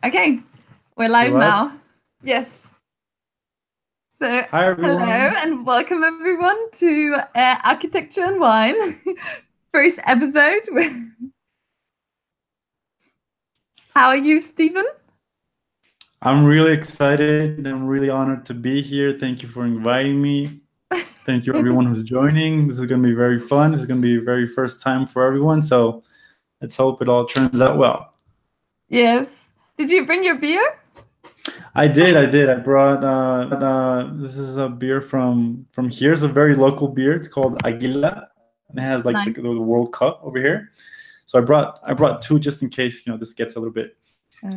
Okay, we're We're live live. now. Yes. So, Hi, hello everyone. and welcome everyone to Architecture and Wine, first episode. How are you, Stephen? I'm really excited. I'm really honored to be here. Thank you for inviting me. Thank you, everyone who's joining. This is going to be very fun. This is going to be a very first time for everyone. So let's hope it all turns out well. Yes. Did you bring your beer? I did. I did. I brought. This is a beer from here. It's a very local beer. It's called Aguila. And it has like Nice. the World Cup over here. So I brought two just in case this gets a little bit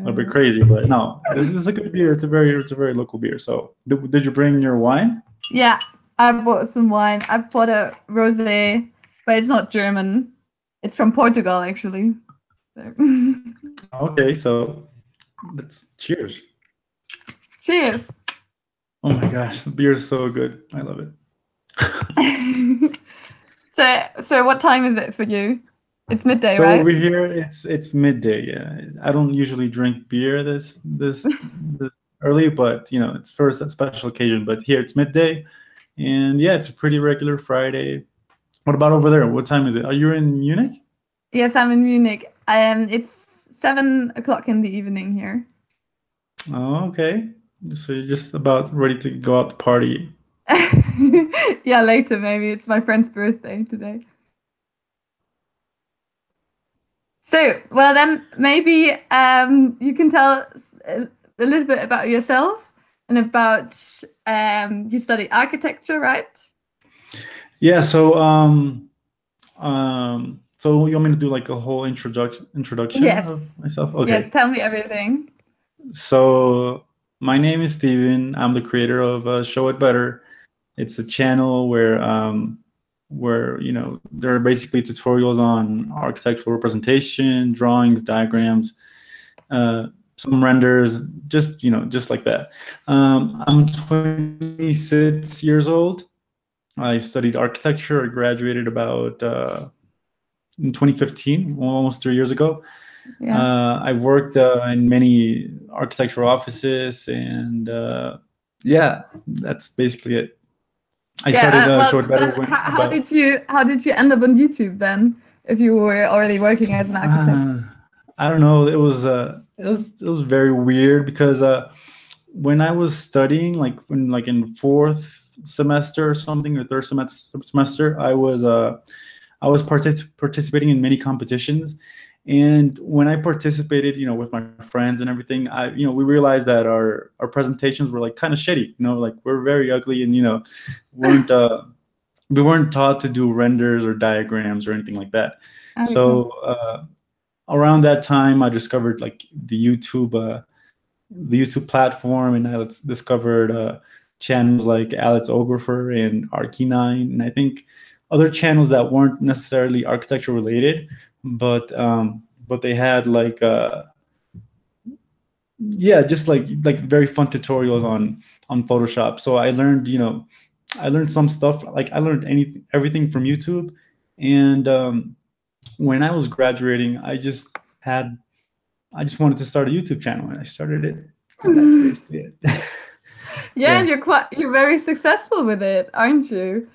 Uh, crazy, but no, this is a good beer. It's a very local beer. So did you bring your wine? yeah, I bought some wine. I bought a rosé, but it's not German. It's from Portugal, actually. So. Okay, so let's cheers. Cheers. Oh my gosh, the beer is so good. I love it. So what time is it for you? It's midday, So right? over here it's midday. Yeah, I don't usually drink beer this early, but it's for a special occasion. But here it's midday, and yeah, it's a pretty regular Friday. What about over there? What time is it? Are you in Munich? Yes, I'm in Munich. It's 7 o'clock in the evening here. Oh, okay. So you're just about ready to go out to party. Yeah, later maybe. It's my friend's birthday today. So, well then maybe you can tell us a little bit about yourself and about you study architecture, right? Yeah, so you want me to do like a whole introduction Yes. of myself? Yes, Okay. tell me everything. So my name is Steven. I'm the creator of Show It Better. It's a channel where there are basically tutorials on architectural representation, drawings, diagrams, uh, some renders, just like that. I'm 26 years old. I studied architecture. I graduated about in 2015, almost 3 years ago. Yeah. I've worked in many architectural offices, and yeah, that's basically it. I started Yeah, well Short Better then when about how did you end up on YouTube then if you were already working as an architect? uh, I don't know. It was very weird because when I was studying, like in fourth semester or something, or third semester, I was participating in many competitions, and when I participated, with my friends and everything, we realized that our presentations were like kind of shitty. Like we're very ugly, and weren't we weren't taught to do renders or diagrams or anything like that. Okay. So around that time, I discovered like the YouTube platform, and I discovered channels like Alex Ographer and Arky9, and I think other channels that weren't necessarily architecture related, but they had like yeah, just like very fun tutorials on Photoshop. So I learned some stuff. Like I learned everything from YouTube, and when I was graduating, I just wanted to start a YouTube channel, and I started it, and that's basically it. Yeah, and Yeah. you're very successful with it, aren't you?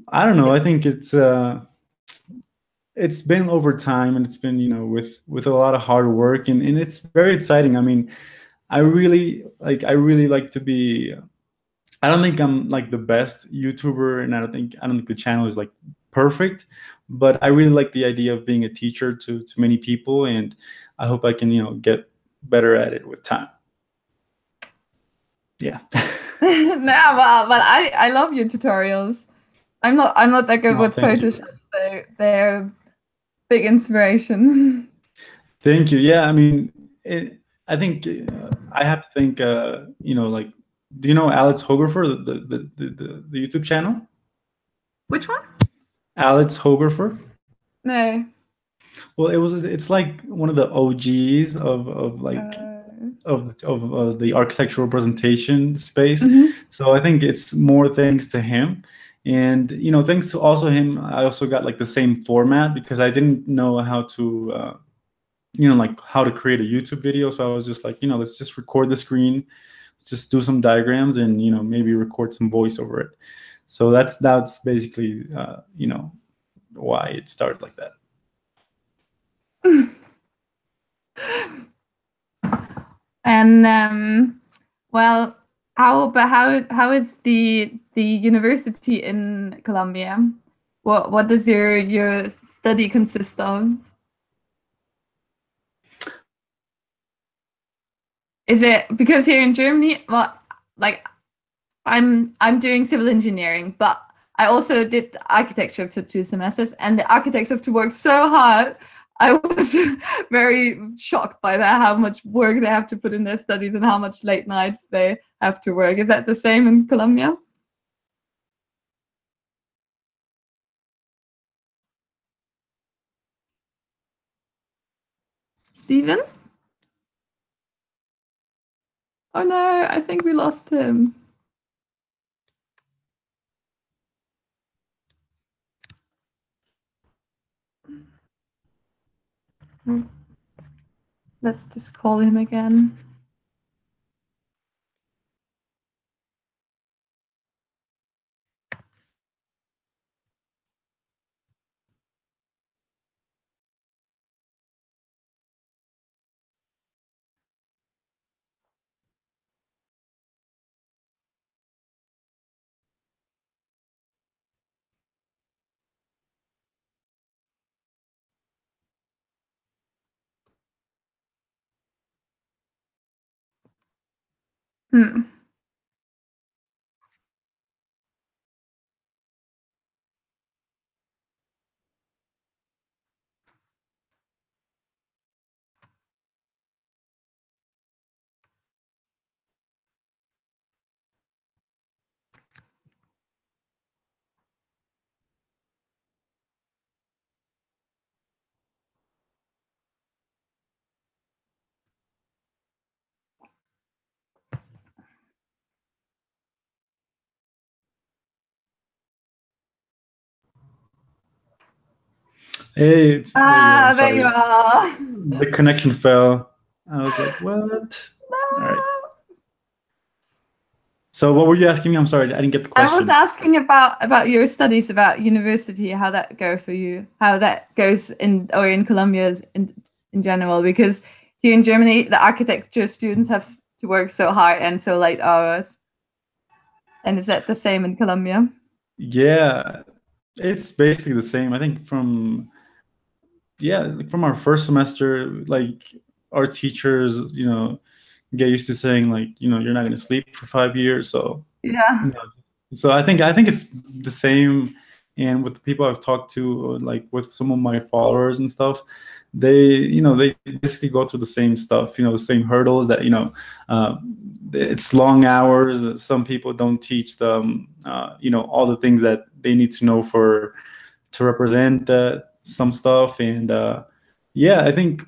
I don't know. I It's think it's been over time, and it's been with a lot of hard work, and it's very exciting. I mean, I really like to be. I don't think I'm like the best YouTuber, and I don't think the channel is like perfect, but I really like the idea of being a teacher to many people, and I hope I can get better at it with time. Yeah. no, but I love your tutorials. I'm not that good Oh, with thank you. Photoshop, so they're big inspiration. Thank you. Yeah, I mean, I think I have to think. Like, do you know Alex Hographer, the YouTube channel? Which one? Alex Hographer. No. Well, it's like one of the OGs of like Uh, of the architectural representation space. mhm. So I think it's more thanks to him, and thanks to also him, I also got like the same format because I didn't know how to. like how to create a YouTube video. So I was just like, let's just record the screen, let's just do some diagrams, and maybe record some voice over it. So that's basically why it started like that. And well, how is the university in Colombia? What does your study consist of? Is it because here in Germany, well, like I'm doing civil engineering, but I also did architecture for 2 semesters, and the architects have to work so hard. I was very shocked by that, how much work they have to put in their studies and how much late nights they have to work. Is that the same in Colombia? Stephen? Oh no, I think we lost him. Let's just call him again. Hmm. Hey, there you go. I'm There you sorry. are. The connection fell. I was like, what? All right. So what were you asking me? I'm sorry, I didn't get the I was question. asking about your studies, about university, how that go for you, how that goes in Colombia in general, because here in Germany the architecture students have to work so hard and so late hours. And is that the same in Colombia? Yeah, it's basically the same. I think from our first semester, like our teachers, get used to saying like, you're not going to sleep for 5 years. So, Yeah. I think it's the same. And with the people I've talked to, like with some of my followers and stuff, they basically go through the same stuff, the same hurdles that, uh, it's long hours. Some people don't teach them, all the things that they need to know to represent some stuff. And yeah, I think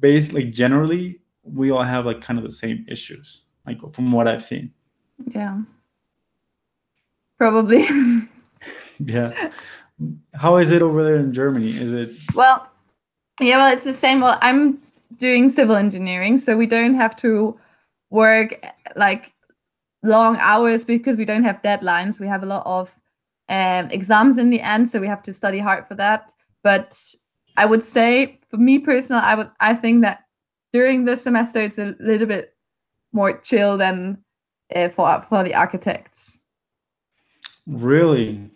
basically generally we all have like kind of the same issues, like from what I've seen. Yeah. Probably. Yeah. How is it over there in Germany? Is it? Well, it's the same. Well, I'm doing civil engineering, so we don't have to work like long hours because we don't have deadlines. We have a lot of exams in the end, so we have to study hard for that. But I would say, for me personally, I think that during the semester it's a little bit more chill than for the architects. Really?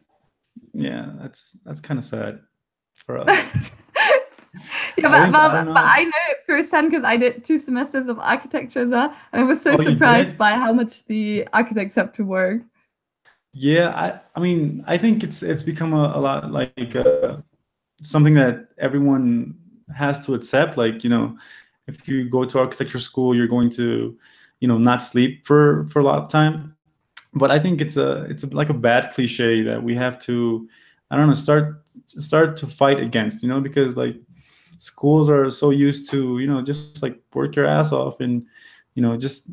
Yeah, that's kind of sad for us. Yeah, I think I don't but know. I know it firsthand because I did 2 semesters of architecture as well, and I was so Oh, you surprised did? by how much the architects have to work. Yeah, I mean, I think it's become a lot like something that everyone has to accept. Like, if you go to architecture school, you're going to, not sleep for a lot of time. But I think like a bad cliche that we have to, I don't know, start to fight against, because like schools are so used to, just like work your ass off and, just,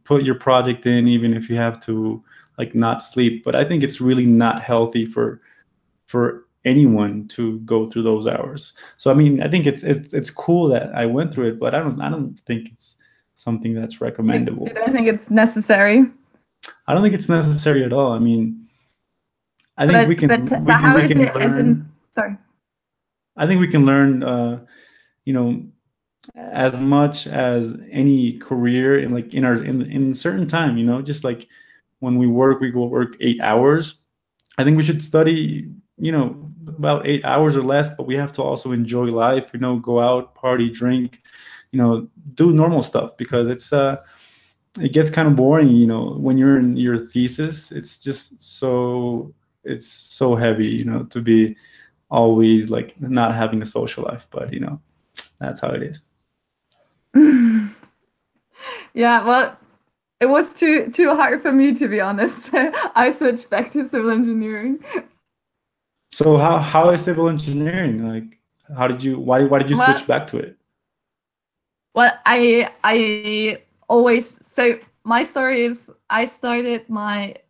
put your project in, even if you have to like not sleep. But I think it's really not healthy for anyone to go through those hours. So I mean, I think it's cool that I went through it, but I don't think it's something that's You recommendable. don't think it's necessary? I don't think it's necessary at all. I mean, I think we can But how we is can it? As in, learn. sorry. I think we can learn, you know, as much as any career in like in certain time. You know, just like when we work, we go work 8 hours. I think we should study, about 8 hours or less, but we have to also enjoy life. You know, go out, party, drink, do normal stuff because it gets kind of boring. You know, when you're in your thesis, it's so heavy. You know, to be always like not having a social life, but that's how it is. Yeah, well, it was too hard for me, to be honest. I switched back to civil engineering. So how is civil engineering? Like, why did you Well, switch back to it? I always, so my story is I started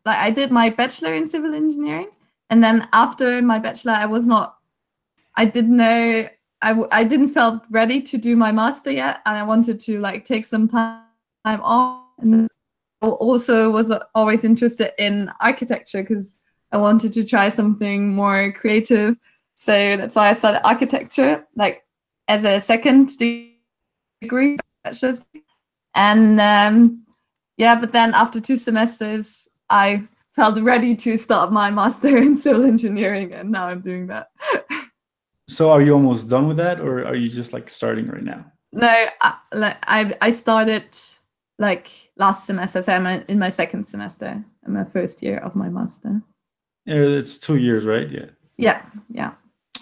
I did my bachelor in civil engineering, and then after my bachelor I didn't know, I didn't felt ready to do my master yet, and I wanted to like take some time off. And then I also was always interested in architecture because I wanted to try something more creative. So that's why I started architecture, like as a second degree, bachelor's. And yeah, but then after 2 semesters, I felt ready to start my master in civil engineering, and now I'm doing that. So are you almost done with that, or are you just like starting right now? No, I started like last semester, so I'm in my second semester. I'm my first year of my master. It's 2 years, right? Yeah. Yeah, yeah.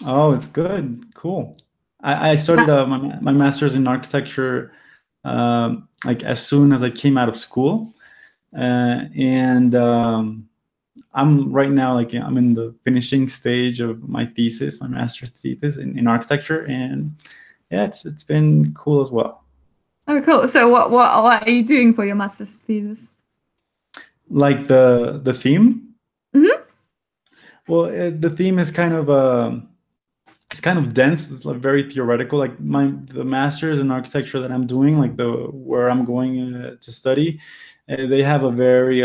Oh, it's good. Cool. I started my master's in architecture like as soon as I came out of school, and I'm right now like I'm in the finishing stage of my thesis, my master's thesis in architecture, and yeah, it's been cool as well. Oh, cool. So what are you doing for your master's thesis? Like the theme. Mm-hmm. Well, the theme is kind of it's kind of dense. It's like very theoretical. Like the masters in architecture that I'm doing, like the where I'm going to study, they have a very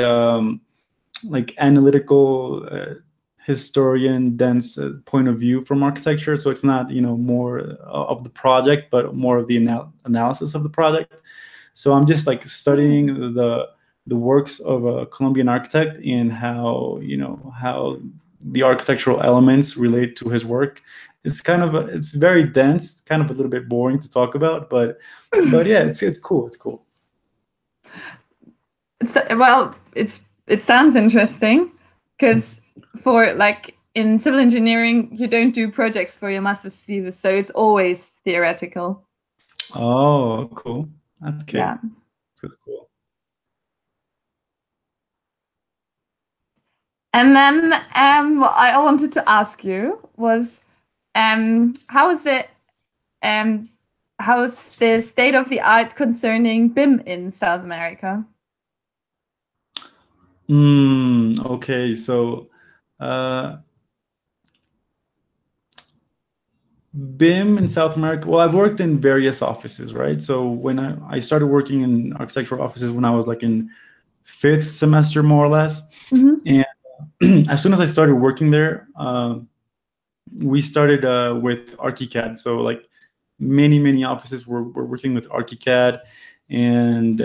like analytical, historian, dense point of view from architecture. So it's not more of the project, but more of the analysis of the project. So I'm just like studying the works of a Colombian architect and how the architectural elements relate to his work. It's very dense, kind of a little bit boring to talk about, but yeah, it's cool. It's cool. It sounds interesting because for like in civil engineering, you don't do projects for your master's thesis, so it's always theoretical. Oh, cool. That's okay. Yeah. That's cool. And then what I wanted to ask you was, how is it? How's the state of the art concerning BIM in South America? Okay, so uh, BIM in South America. Well, I've worked in various offices, right? So when I started working in architectural offices when I was like in fifth semester, more or less, Mm-hmm. and as soon as I started working there, we started with ArchiCAD. So like many offices were working with ArchiCAD, and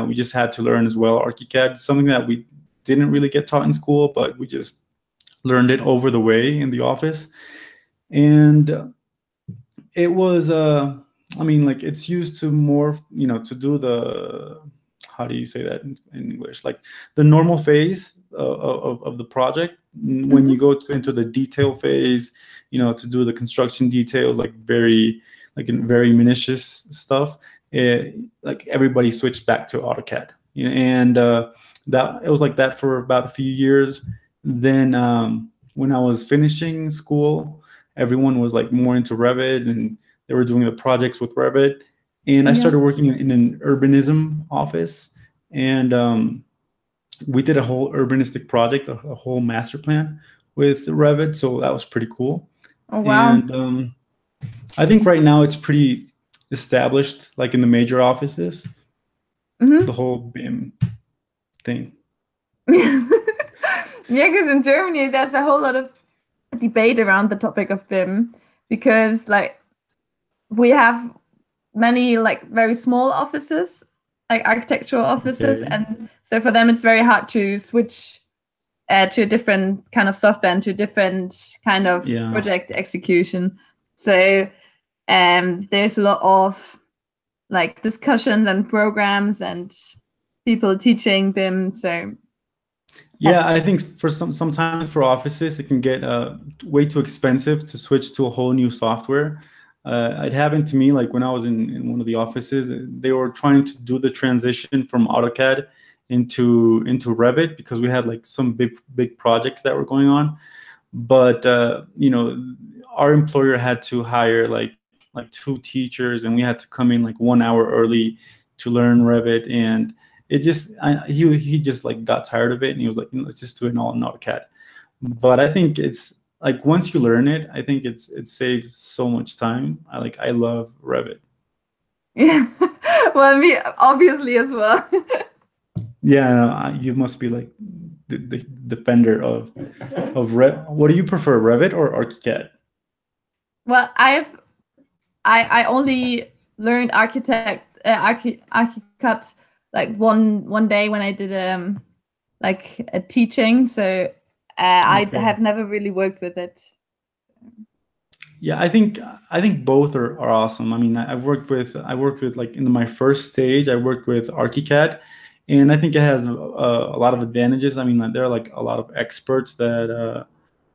we just had to learn as well ArchiCAD, something that we didn't really get taught in school, but we just learned it over the way in the office. And it was I mean, like, it's used to more, to do the, how do you say that in English, like the normal phase of the project. When Mm-hmm. you go into the detail phase, to do the construction details, like very, like in very minutious stuff, like everybody switched back to AutoCAD, and that it was like that for about a few years. Then when I was finishing school, everyone was like more into Revit, and they were doing the projects with Revit. And I Yeah. started working in an urbanism office, and we did a whole urbanistic project, a whole master plan with Revit, so that was pretty cool. Oh wow. And I think right now it's pretty established, like in the major offices, the Hmm. whole BIM thing. Yeah, because in Germany there's a whole lot of debate around the topic of BIM because like we have many like very small offices, like architectural offices, Okay. and so for them it's very hard to switch to a different kind of software and to a different kind of Yeah. project execution. So there's a lot of like discussions and programs and people teaching BIM. So Yeah, that's I think for sometimes for offices it can get way too expensive to switch to a whole new software. It happened to me like when I was in one of the offices, they were trying to do the transition from AutoCAD into Revit because we had like some big projects that were going on. But our employer had to hire like two teachers, and we had to come in like 1 hour early to learn Revit, and he just like got tired of it, and he was like, let's just do it all in AutoCAD. But I think it's like once you learn it, I think it saves so much time. I love Revit. yeah. Well, me obviously as well. Yeah, no, you must be like the defender of Rev. What do you prefer, Revit or ArchiCAD? Well, I only learned archicad like one day when I did like a teaching. So I Okay. have never really worked with it. Yeah, I think both are awesome. I mean, I worked with like in my first stage, I worked with ArchiCAD, and I think it has a lot of advantages. I mean, like, there are like a lot of experts that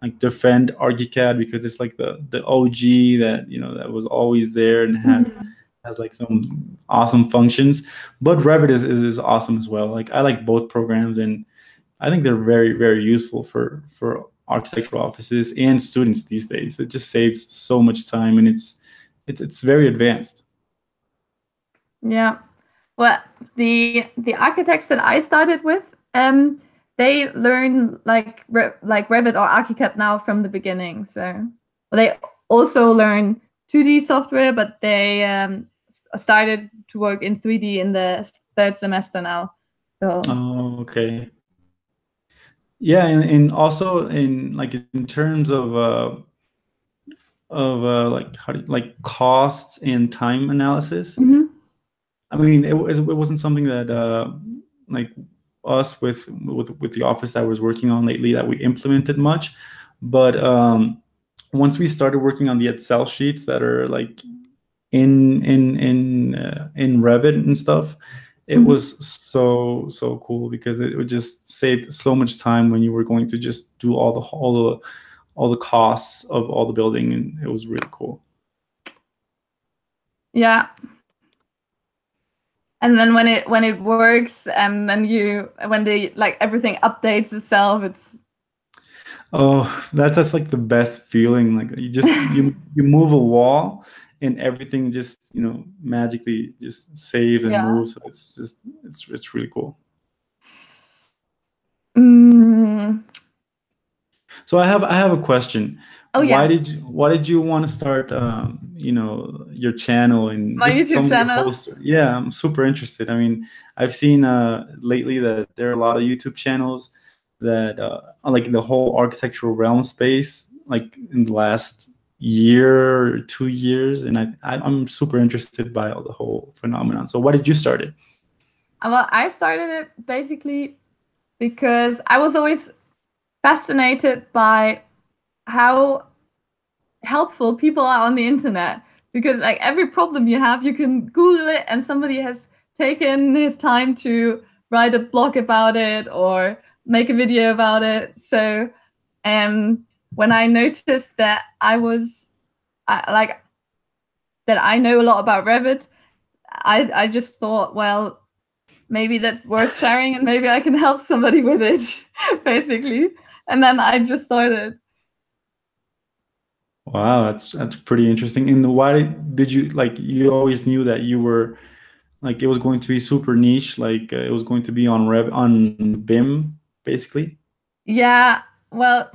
like defend ArchiCAD because it's like the OG that that was always there and Mhm. has like some awesome functions. But Revit is awesome as well. Like I like both programs, and I think they're very useful for architectural offices and students these days. It just saves so much time, and it's very advanced. Yeah. Well, the architects that I started with, they learn like Revit or ArchiCAD now from the beginning. So well, they also learn 2D software, but they started to work in 3D in the third semester now. So Oh, okay. Yeah, and also in like in terms of like like costs and time analysis. mhm. I mean, it wasn't something that like us with the office that I was working on lately that we implemented much, but once we started working on the Excel sheets that are like in Revit and stuff, it Mhm. was so cool because it would just saved so much time when you were going to just do all the costs of all the building, and it was really cool. Yeah. And then when it works and then you when they like everything updates itself, it's Oh, that's just like the best feeling. Like you move a wall and everything just magically just saves and yeah. moves. So it's really cool. Mm. So I have a question. Oh Why yeah, did you want to start your channel, and my just tell YouTube me the channel. whole story? Yeah, I'm super interested. I mean, I've seen lately that there are a lot of YouTube channels that are like the whole architectural realm space like in the last year or 2 years, and I'm super interested by all the whole phenomenon. So why did you start it? Well, I started it basically because I was always fascinated by how helpful people are on the internet. Because like every problem you have, you can Google it and somebody has taken his time to write a blog about it or make a video about it. So when I noticed that like that I know a lot about Revit, I just thought, well, maybe that's worth sharing and maybe I can help somebody with it, basically. And then I just started. Wow, that's pretty interesting. And why did you like? You always knew that you were like it was going to be super niche, like it was going to be on BIM, basically. Yeah, well,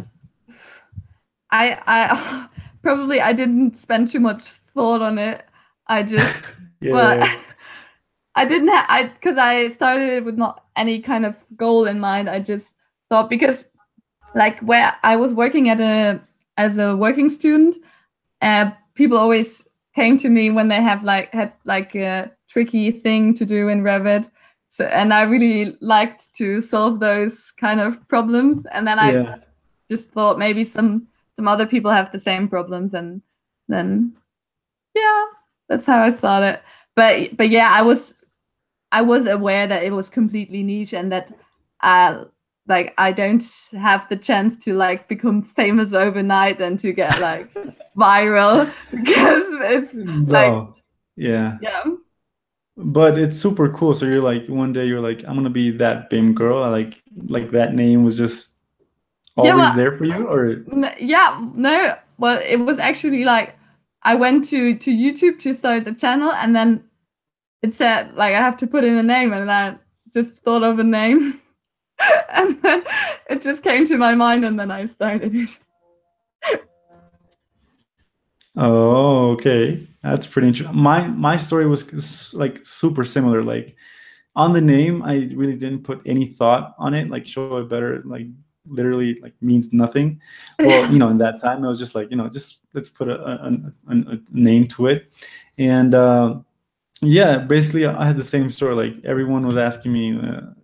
I probably I didn't spend too much thought on it. I just well Yeah, I didn't have I because I started it with not any kind of goal in mind. I just thought because like where I was working at a as a working student, people always came to me when they have like had like a tricky thing to do in Revit. So and I really liked to solve those kind of problems. And then I yeah. just thought maybe some other people have the same problems, and then yeah, that's how I started. But yeah, I was aware that it was completely niche and that uh like I don't have the chance to like become famous overnight and to get like viral because it's like No, yeah. yeah. But it's super cool. So you're like, one day you're like, I'm gonna be that BIM girl. Like that name was just Yeah, always well, there for you, or yeah, no, well, it was actually like I went to YouTube to start the channel, and then it said like I have to put in a name, and I just thought of a name, and then it just came to my mind, and then I started it. oh, okay, that's pretty interesting. My story was like super similar. Like on the name, I really didn't put any thought on it. Like show it better, like literally like means nothing. Well, Yeah, in that time, I was just like, just let's put a name to it, and yeah, basically, I had the same story. Like everyone was asking me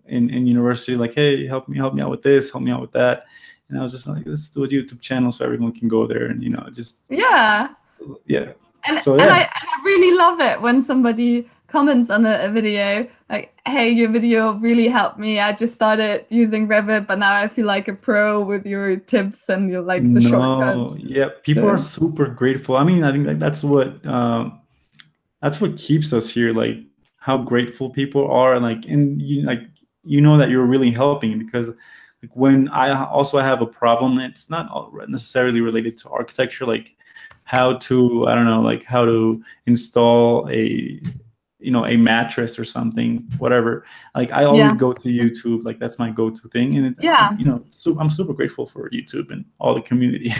in university, like, "Hey, help me out with this, help me out with that," and I was just like, "Let's do a YouTube channel so everyone can go there and just yeah. yeah." And So and I yeah, and I really love it when somebody comments on a video like, "Hey, your video really helped me. I just started using Revit, but now I feel like a pro with your tips and your like the no, shortcuts." yeah, people are So, super grateful. I mean, I think like that's what keeps us here. Like how grateful people are, and you know that you're really helping because like when I also have a problem, it's not necessarily related to architecture, like how to I don't know, like how to install a mattress or something, whatever. Like I always yeah. go to YouTube, like that's my go-to thing, and Yeah. I'm super grateful for YouTube and all the community.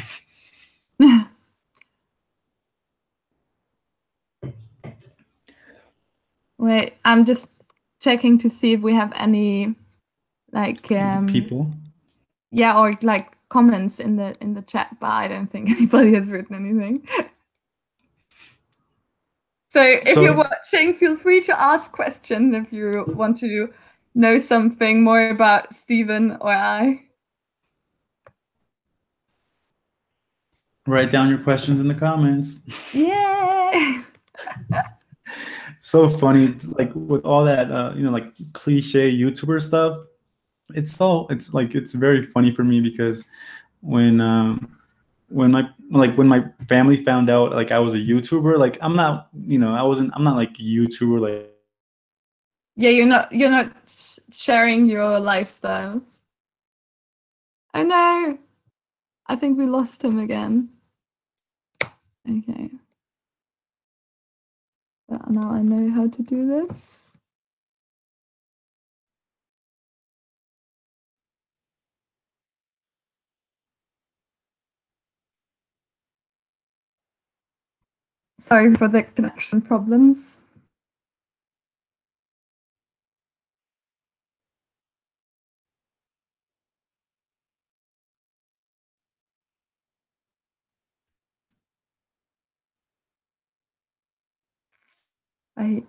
Wait, I'm just checking to see if we have any like People. yeah, or like comments in the chat, but I don't think anybody has written anything. So if you're So watching, feel free to ask questions if you want to know something more about Stephen or I. write down your questions in the comments. Yay! So funny, like with all that like cliche YouTuber stuff. It's very funny for me because when when my family found out like I was a YouTuber, like I'm not like a YouTuber like Yeah, you're not sharing your lifestyle. Oh no, I think we lost him again. Okay, but now I know how to do this. Sorry for the connection problems.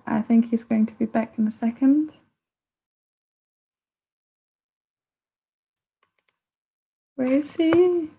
I think he's going to be back in a second. Where is he?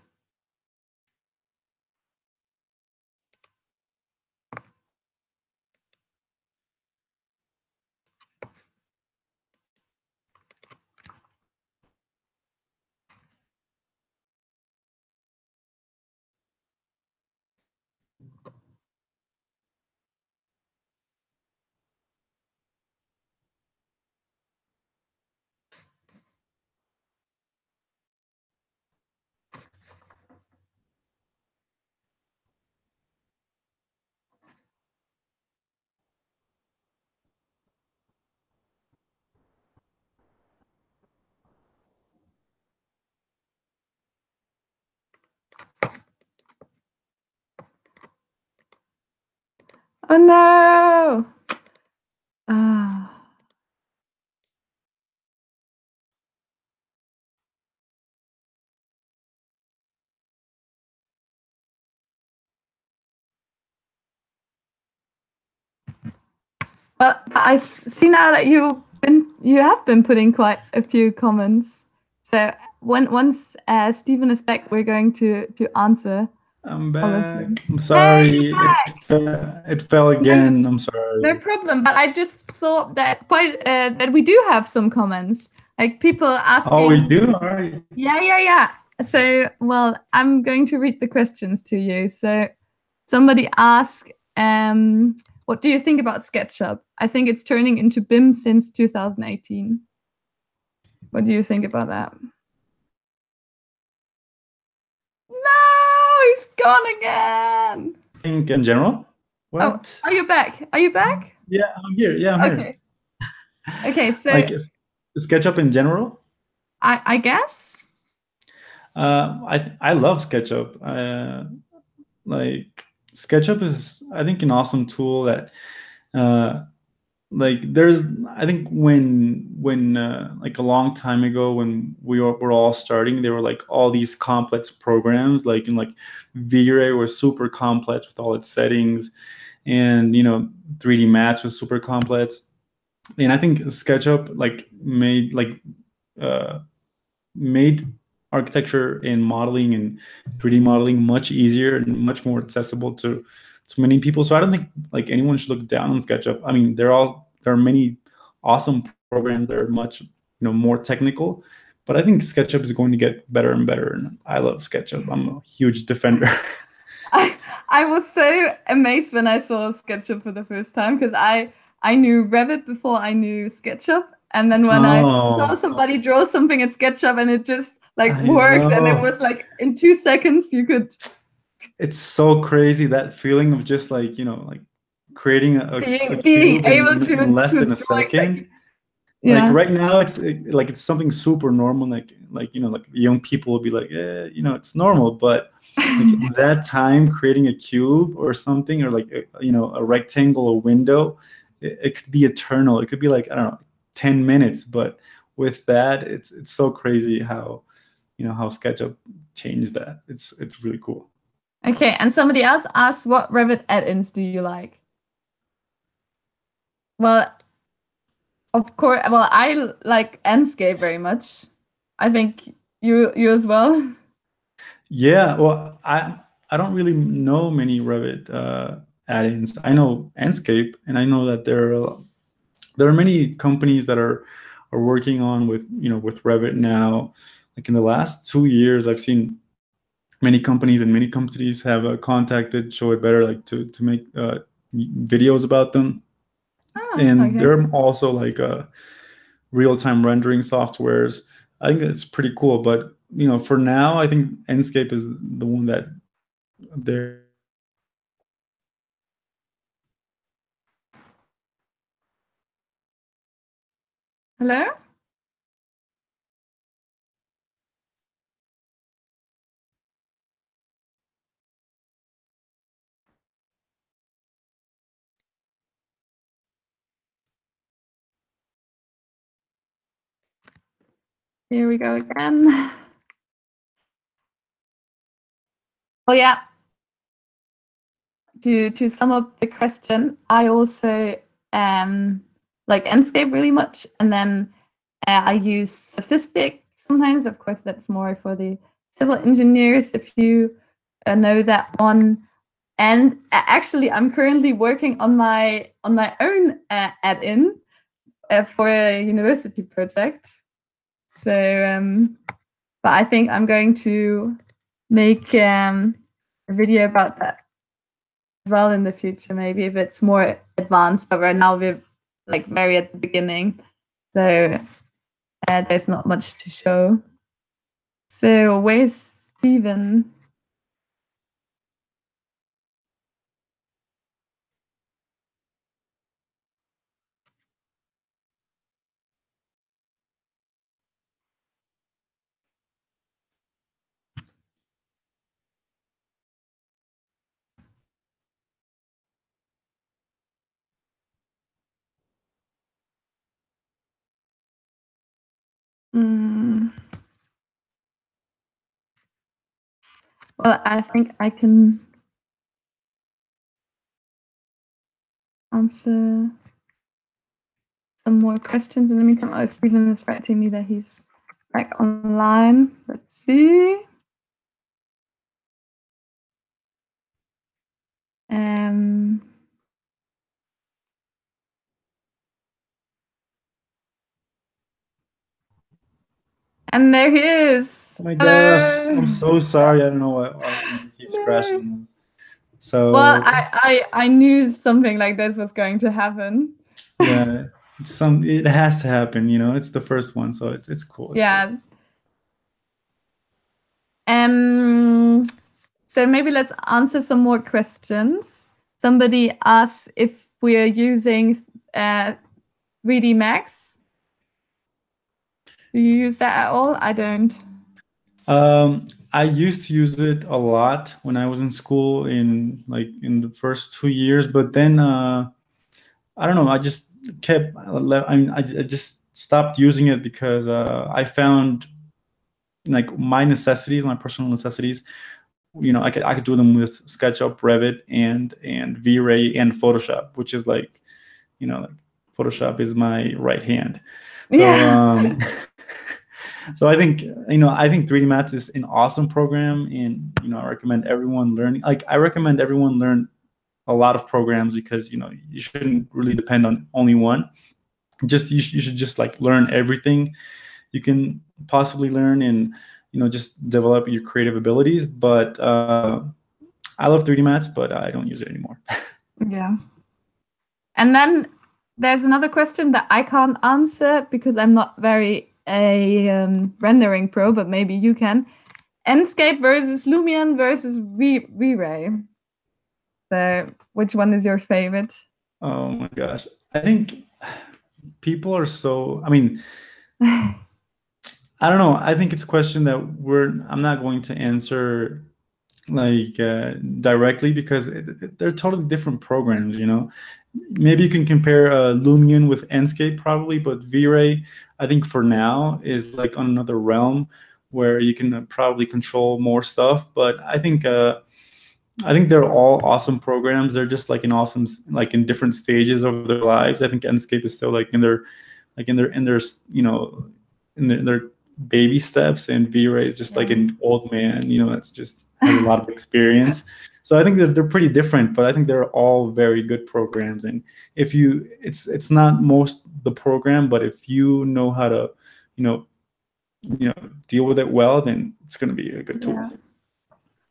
Oh no. Ah. But see now that you have been putting quite a few comments. So once Stephen is back, we're going to answer I'm all of them. back. I'm Hey, you're sorry. back. It fell No, again. I'm no sorry. problem. But I just saw that that we do have some comments, like people Oh, we asking. do? All right. Yeah. So, well, I'm going to read the questions to you. So, somebody asked, what do you think about SketchUp? I think it's turning into BIM since 2018. What do you think about that? No, he's gone again. I think in general. Oh, What? are you back? Are you back? Yeah, I'm here. Yeah, I'm here. Okay. Okay, so Like SketchUp in general. I guess. I love SketchUp. Like SketchUp is, I think, an awesome tool that uh, like there's, I think when like a long time ago when were all starting, there were like all these complex programs, like in like V-Ray was super complex with all its settings, and 3D Max was super complex, and I think SketchUp like uh, made architecture and modeling and 3D modeling much easier and much more accessible to many people. So I don't think like anyone should look down on SketchUp. I mean, there are many awesome programs that are much more technical, but I think SketchUp is going to get better and better. And I love SketchUp. I'm a huge defender. I was so amazed when I saw SketchUp for the first time because I knew Revit before I knew SketchUp, and then when I saw Oh, somebody draw something in SketchUp and it just like I worked, and it know. was like in 2 seconds you could It's so crazy, that feeling of just like like creating a being cube able in less to than a draw exactly. second. Like Yeah. right now like it's something super normal, like like young people will be like, it's normal, but like at that time creating a cube or something, or like a rectangle, a window, it could be eternal. It could be like, I don't know, 10 minutes, but with that it's so crazy how how SketchUp changed that. It's really cool. Okay, and somebody else asked, what Revit add-ins do you like? Well, of course. Well, I like Enscape very much. I think you as well. Yeah, well, I don't really know many Revit add-ins. I know Enscape, and I know that there are many companies that are working on with with Revit now. Like in the last 2 years, I've seen many companies, and many companies have contacted Show It Better, like to make videos about them. Ah, And okay. there are also like real-time rendering softwares. I think it's pretty cool, but for now, I think Enscape is the one that they're Hello? Here we go again. Well, yeah. To sum up the question, I also like Enscape really much, and then I use Sophistic sometimes. Of course, that's more for the civil engineers if you know that one. And actually, I'm currently working on my own add-in for a university project. So, but I think I'm going to make a video about that as well in the future, maybe if it's more advanced. But right now we're like very at the beginning, so there's not much to show. So where's Steven? Mm. Well, I think I can answer some more questions in the meantime. Oh, Stephen is writing me that he's back online. Let's see. And there he is. Oh my gosh, Hello. I'm so sorry. I don't know why it keeps crashing. So Well, I knew something like this was going to happen. yeah, it has to happen. It's the first one, so it's cool. It's Yeah. cool. So maybe let's answer some more questions. Somebody asks if we are using 3D Max. Do you use that at all? I don't. I used to use it a lot when I was in school in the first 2 years, but then I don't know. I just kept. I just stopped using it because I found like my necessities, my personal necessities. I could do them with SketchUp, Revit, and V-Ray and Photoshop, which is like Photoshop is my right hand. So Yeah. so I think 3D Max is an awesome program, and I recommend everyone learning. Like I recommend everyone learn a lot of programs because you shouldn't really depend on only one. You should just like learn everything you can possibly learn, and just develop your creative abilities. But I love 3D Max, but I don't use it anymore. Yeah. And then there's another question that I can't answer because I'm not very a rendering pro, but maybe you can. Enscape versus Lumion versus V-Ray. So which one is your favorite? Oh my gosh. I think people are so, I mean, I don't know. I think it's a question that I'm not going to answer like directly because they're totally different programs. Maybe you can compare Lumion with Enscape probably, but V-Ray, I think for now is like on another realm where you can probably control more stuff. But I think they're all awesome programs. They're just like like in different stages of their lives. I think Enscape is still like in their you know in their baby steps, and V-Ray is just like an old man. That's just has a lot of experience. So I think that they're pretty different, but I think they're all very good programs. And if it's not most the program, but if you know how to, you know, deal with it well, then it's going to be a good tool.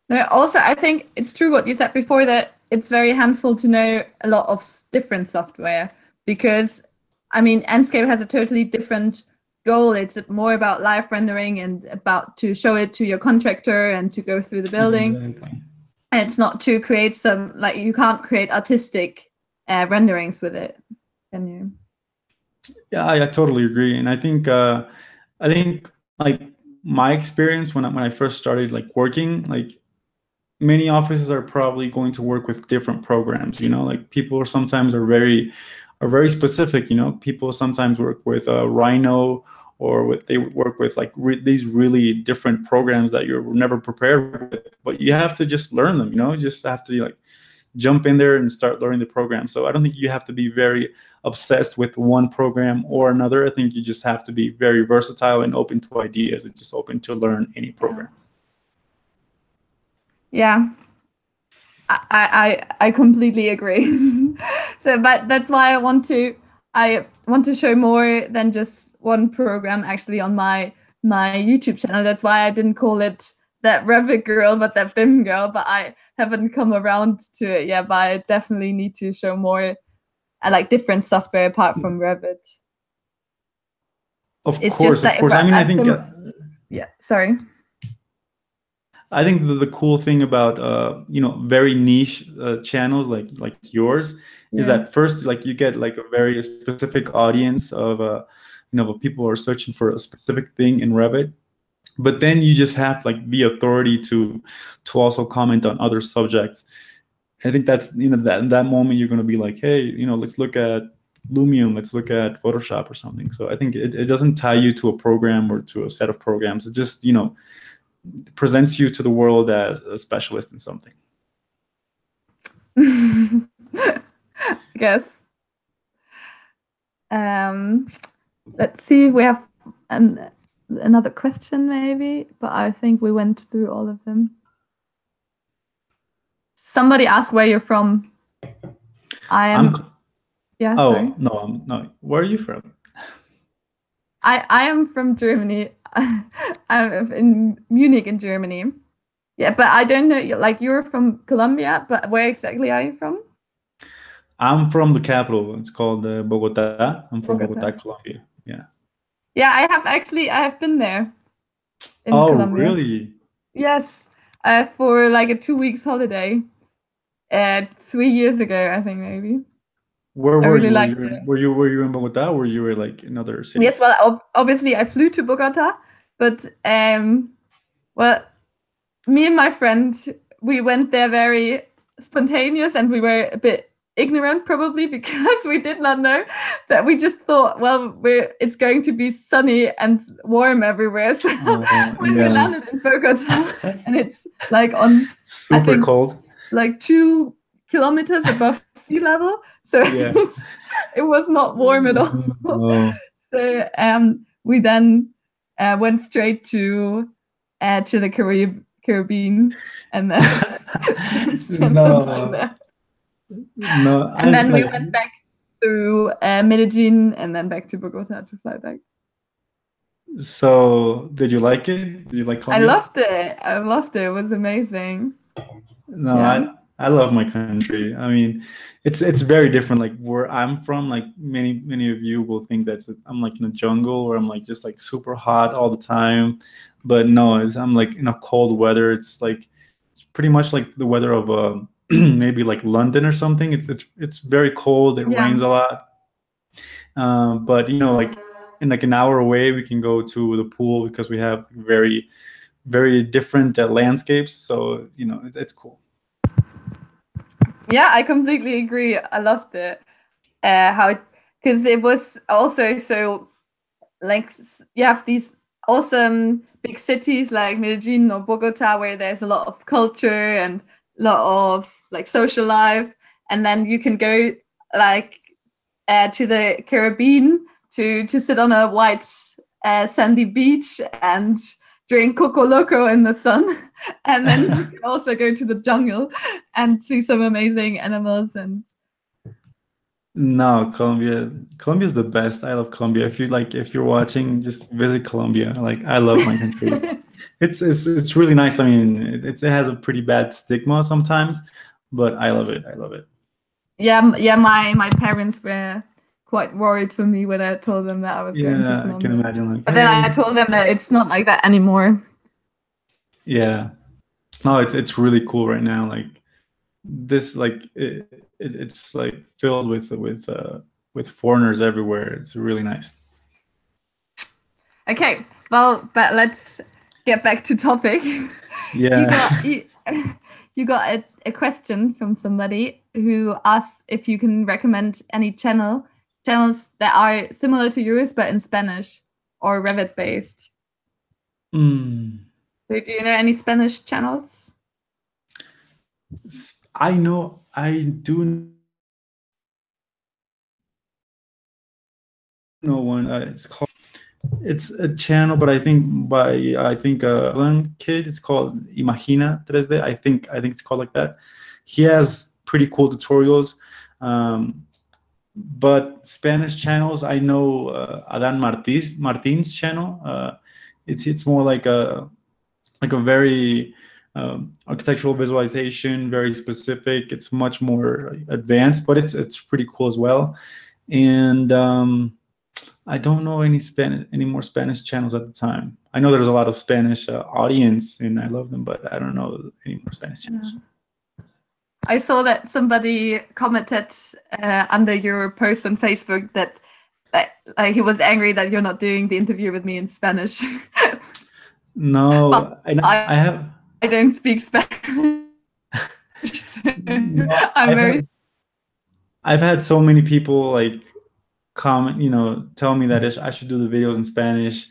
No, also, I think it's true what you said before that it's very handful to know a lot of different software because, I mean, Enscape has a totally different goal. It's more about live rendering and about to show it to your contractor and to go through the building. Exactly. And it's not to create you can't create artistic renderings with it, can you? Yeah, I totally agree, and I think like my experience when I first started like working, like many offices are probably going to work with different programs. Like people sometimes are very specific. People sometimes work with Rhino, or they work with like these really different programs that you're never prepared with, but you have to just learn them. You just have to like jump in there and start learning the program. So I don't think you have to be very obsessed with one program or another. I think you just have to be very versatile and open to ideas and just open to learn any program. Yeah, I completely agree. But that's why I want to show more than just one program actually on my YouTube channel. That's why I didn't call it that Revit girl, but that BIM girl. But I haven't come around to it yet. But I definitely need to show more, like different software apart from Revit. Of course. I mean, I think. Yeah. Sorry. I think the cool thing about very niche channels like yours is that first, like, you get like a very specific audience of people who are searching for a specific thing in Revit, but then you just have like the authority to also comment on other subjects. I think that's that moment you're going to be like, hey, let's look at Lumium, let's look at Photoshop or something. So I think it doesn't tie you to a program or to a set of programs. It just, presents you to the world as a specialist in something. I guess. Let's see if we have another question maybe, but I think we went through all of them. Somebody asked where you're from. Yeah, oh, sorry. No. Where are you from? I am from Germany. I'm in Munich in Germany. Yeah, but I don't know, like you're from Colombia, but where exactly are you from? I'm from the capital. It's called Bogota. I'm from Bogota, Colombia. Yeah. Yeah, I have been there in Colombia. Really? Yes, for like a 2 weeks holiday. 3 years ago, I think maybe. Where were really you? liked Were you in Bogota, or you were like in other cities? Yes, well, obviously I flew to Bogota, but well, me and my friend, we went there very spontaneous, and we were a bit ignorant probably because we did not know that. We just thought, well, it's going to be sunny and warm everywhere. So when we landed in Bogota, and it's like on super cold, like 2 kilometers above sea level, so it was not warm at all. So we then went straight to the Caribbean, and then spent some time there. And then we went back through Medellin and then back to Bogota to fly back. So did you like it? Did you like Colombia? I loved it. It was amazing. No, yeah. I love my country. I mean, it's very different. Like where I'm from, like many of you will think that I'm like in a jungle, or I'm like just like super hot all the time. But no, I'm like in a cold weather. It's like pretty much like the weather of maybe like London or something. It's very cold. It rains a lot. But like in like an hour away, we can go to the pool because we have very, very different landscapes. So it's cool. Yeah, I completely agree. I loved it. Because it was also so, like, you have these awesome big cities like Medellin or Bogota where there's a lot of culture and a lot of like social life, and then you can go like to the Caribbean to sit on a white sandy beach and drink Coco Loco in the sun, and then you can also go to the jungle and see some amazing animals. And no, Colombia is the best. I love Colombia. If you're watching, just visit Colombia. Like I love my country. It's really nice. I mean, it has a pretty bad stigma sometimes, but I love it. Yeah. My parents were quite worried for me when I told them that I was going to Colombia. I can imagine. Like, but then I told them that it's not like that anymore. Yeah, no, it's really cool right now. Like this, like it's like filled with foreigners everywhere. It's really nice. Okay, well, but let's get back to topic. Yeah. You got a question from somebody who asked if you can recommend any channels that are similar to yours but in Spanish or Revit based. So do you know any Spanish channels? I do know one. It's a channel, but I think kid. It's called Imagina 3D. I think it's called like that. He has pretty cool tutorials. But Spanish channels, I know Adan Martin's channel. It's more like a very architectural visualization, very specific. It's much more advanced, but it's pretty cool as well. And I don't know any more Spanish channels at the time. I know there's a lot of Spanish audience, and I love them, but I don't know any more Spanish channels. I saw that somebody commented under your post on Facebook that he was angry that you're not doing the interview with me in Spanish. No, I don't speak Spanish. No, I've had so many people like comment, tell me that I should do the videos in Spanish.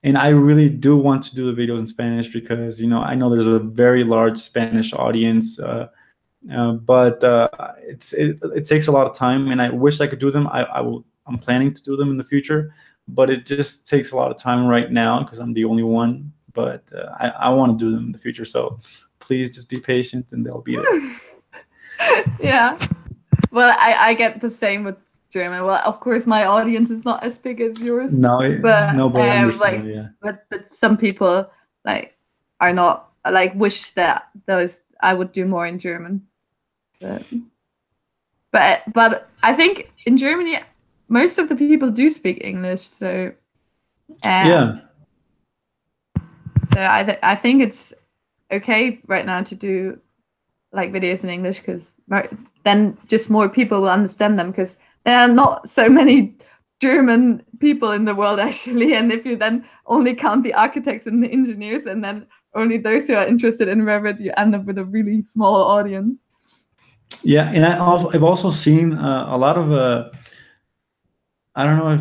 And I really do want to do the videos in Spanish because, I know there's a very large Spanish audience, but it takes a lot of time, and I wish I could do them. I'm planning to do them in the future, but it just takes a lot of time right now because I'm the only one. But I want to do them in the future, so please just be patient, and they'll be there. Yeah. Well, I get the same with German. Well, of course, my audience is not as big as yours. No, but I understand. Yeah. But some people are not wish that I would do more in German. But I think in Germany most of the people do speak English, so yeah. So I think it's okay right now to do videos in English because then just more people will understand them because there are not so many German people in the world actually, and if you then only count the architects and the engineers and then only those who are interested in Revit, you end up with a really small audience. Yeah, and I've also seen a lot of I don't know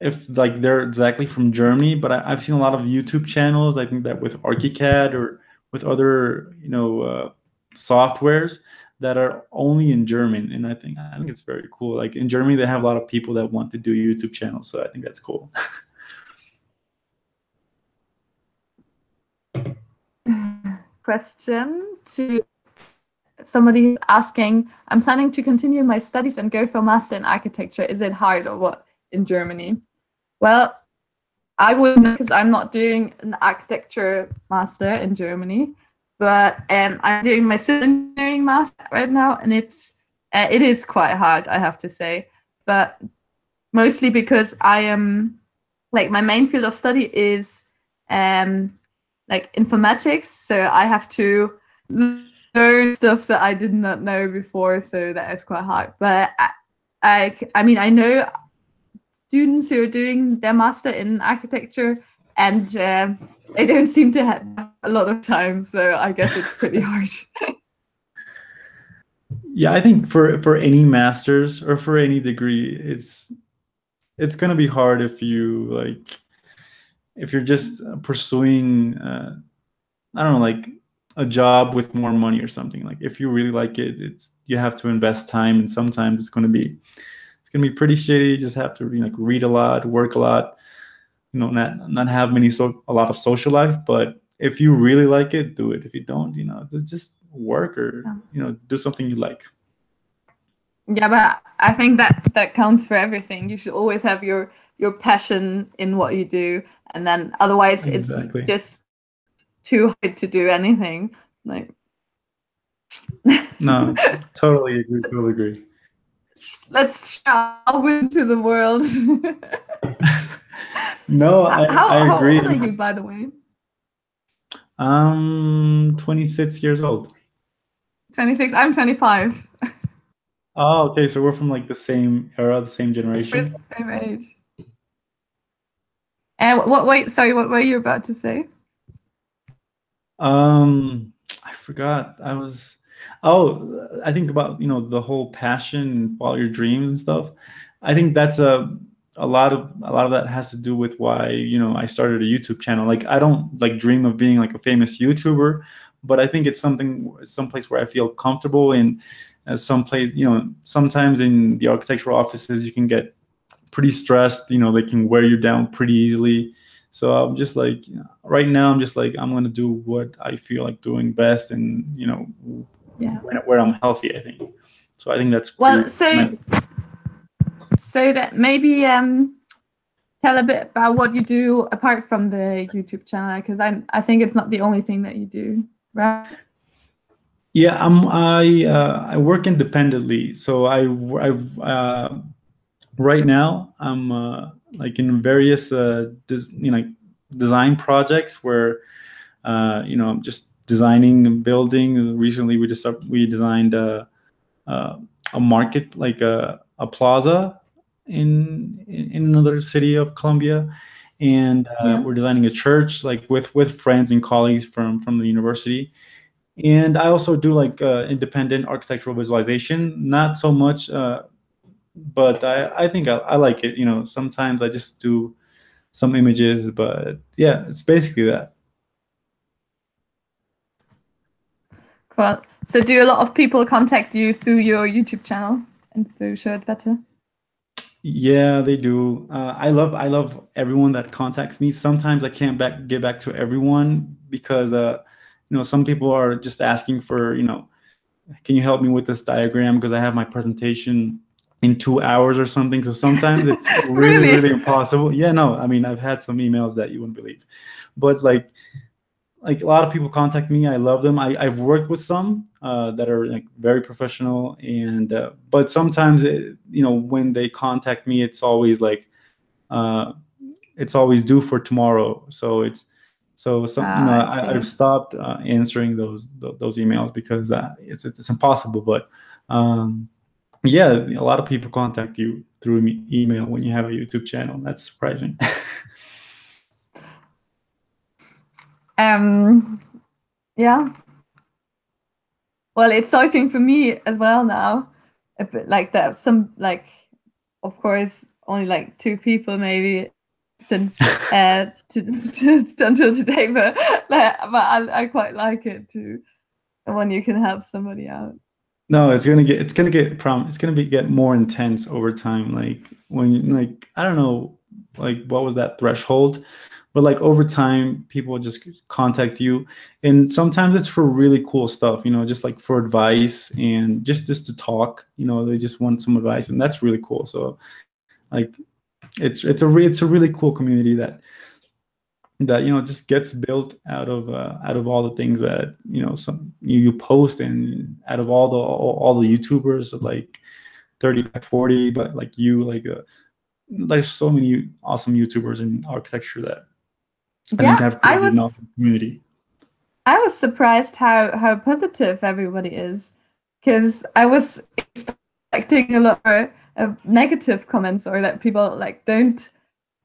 if they're exactly from Germany, but I've seen a lot of YouTube channels. I think that with ArchiCAD or with other softwares that are only in German, and I think it's very cool. Like in Germany, they have a lot of people that want to do YouTube channels, so I think that's cool. Question to somebody asking, I'm planning to continue my studies and go for master in architecture. Is it hard or what in Germany? Well, I wouldn't know because I'm not doing an architecture master in Germany, but I'm doing my civil engineering master right now, and it is quite hard, I have to say, but mostly because I am my main field of study is informatics, so I have to learn stuff that I did not know before, so that is quite hard. But I mean, I know students who are doing their master in architecture, and they don't seem to have a lot of time, so I guess it's pretty hard. Yeah, I think for any masters or for any degree, it's gonna be hard if you're just pursuing I don't know, a job with more money or something. Like if you really like it, you have to invest time, and sometimes it's gonna be pretty shitty. You just have to read a lot, work a lot, not have a lot of social life. But if you really like it, do it. If you don't, just work or do something you like. Yeah, but I think that counts for everything. You should always have your passion in what you do, and then otherwise Exactly. It's just too hard to do anything. No, totally agree. Let's shout into the world. No, I agree. How old are you, by the way? 26 years old. 26. I'm 25. Oh, okay. So we're from the same era, the same generation. We're the same age. And sorry, what were you about to say? I forgot. I think about the whole passion and follow your dreams and stuff. I think that's a lot of that has to do with why I started a YouTube channel. I don't dream of being a famous YouTuber, but I think it's someplace where I feel comfortable in. Someplace, sometimes in the architectural offices you can get pretty stressed. They can wear you down pretty easily. So I'm just right now I'm just I'm going to do what I feel like doing best, and where I'm healthy, I think. So I think that's so that maybe tell a bit about what you do apart from the YouTube channel, because I think it's not the only thing that you do, right? Yeah, I work independently. So right now I'm in various design projects where I'm just designing and building. Recently we designed a market, a plaza in another city of Colombia, and we're designing a church with friends and colleagues from the university. And I also do independent architectural visualization, not so much but I think I like it. You know, sometimes I just do some images, but yeah, it's basically that. Cool. So do a lot of people contact you through your YouTube channel and through Show It Better? Yeah, they do. I love everyone that contacts me. Sometimes I can't get back to everyone because you know, some people are just asking for, you know, can you help me with this diagram because I have my presentation in 2 hours or something. So sometimes it's really, Really? really impossible. Yeah, no, I mean, I've had some emails that you wouldn't believe, but like a lot of people contact me. I love them. I've worked with some that are like very professional, and but sometimes you know, when they contact me, it's always like uh, it's always due for tomorrow. So it's so some, you know, I I've see. stopped answering those emails because it's impossible. But yeah, a lot of people contact you through email when you have a YouTube channel. That's surprising. Yeah. Well, it's exciting for me as well now. A bit like that. Some like, of course, only like 2 people maybe since until today, but I quite like it too. When you can help somebody out. No, it's gonna get more intense over time. Like when like I don't know, like what was that threshold? But like over time, people just contact you, and sometimes it's for really cool stuff, you know, just like for advice and just to talk. You know, they just want some advice, and that's really cool. So like it's a really cool community that you know just gets built out of all the things that you know some you post, and out of all the YouTubers like 30 by 40, but like you like there's so many awesome YouTubers in architecture that I think Yeah, have created an awesome community. I was surprised how positive everybody is, because I was expecting a lot more negative comments, or that people like don't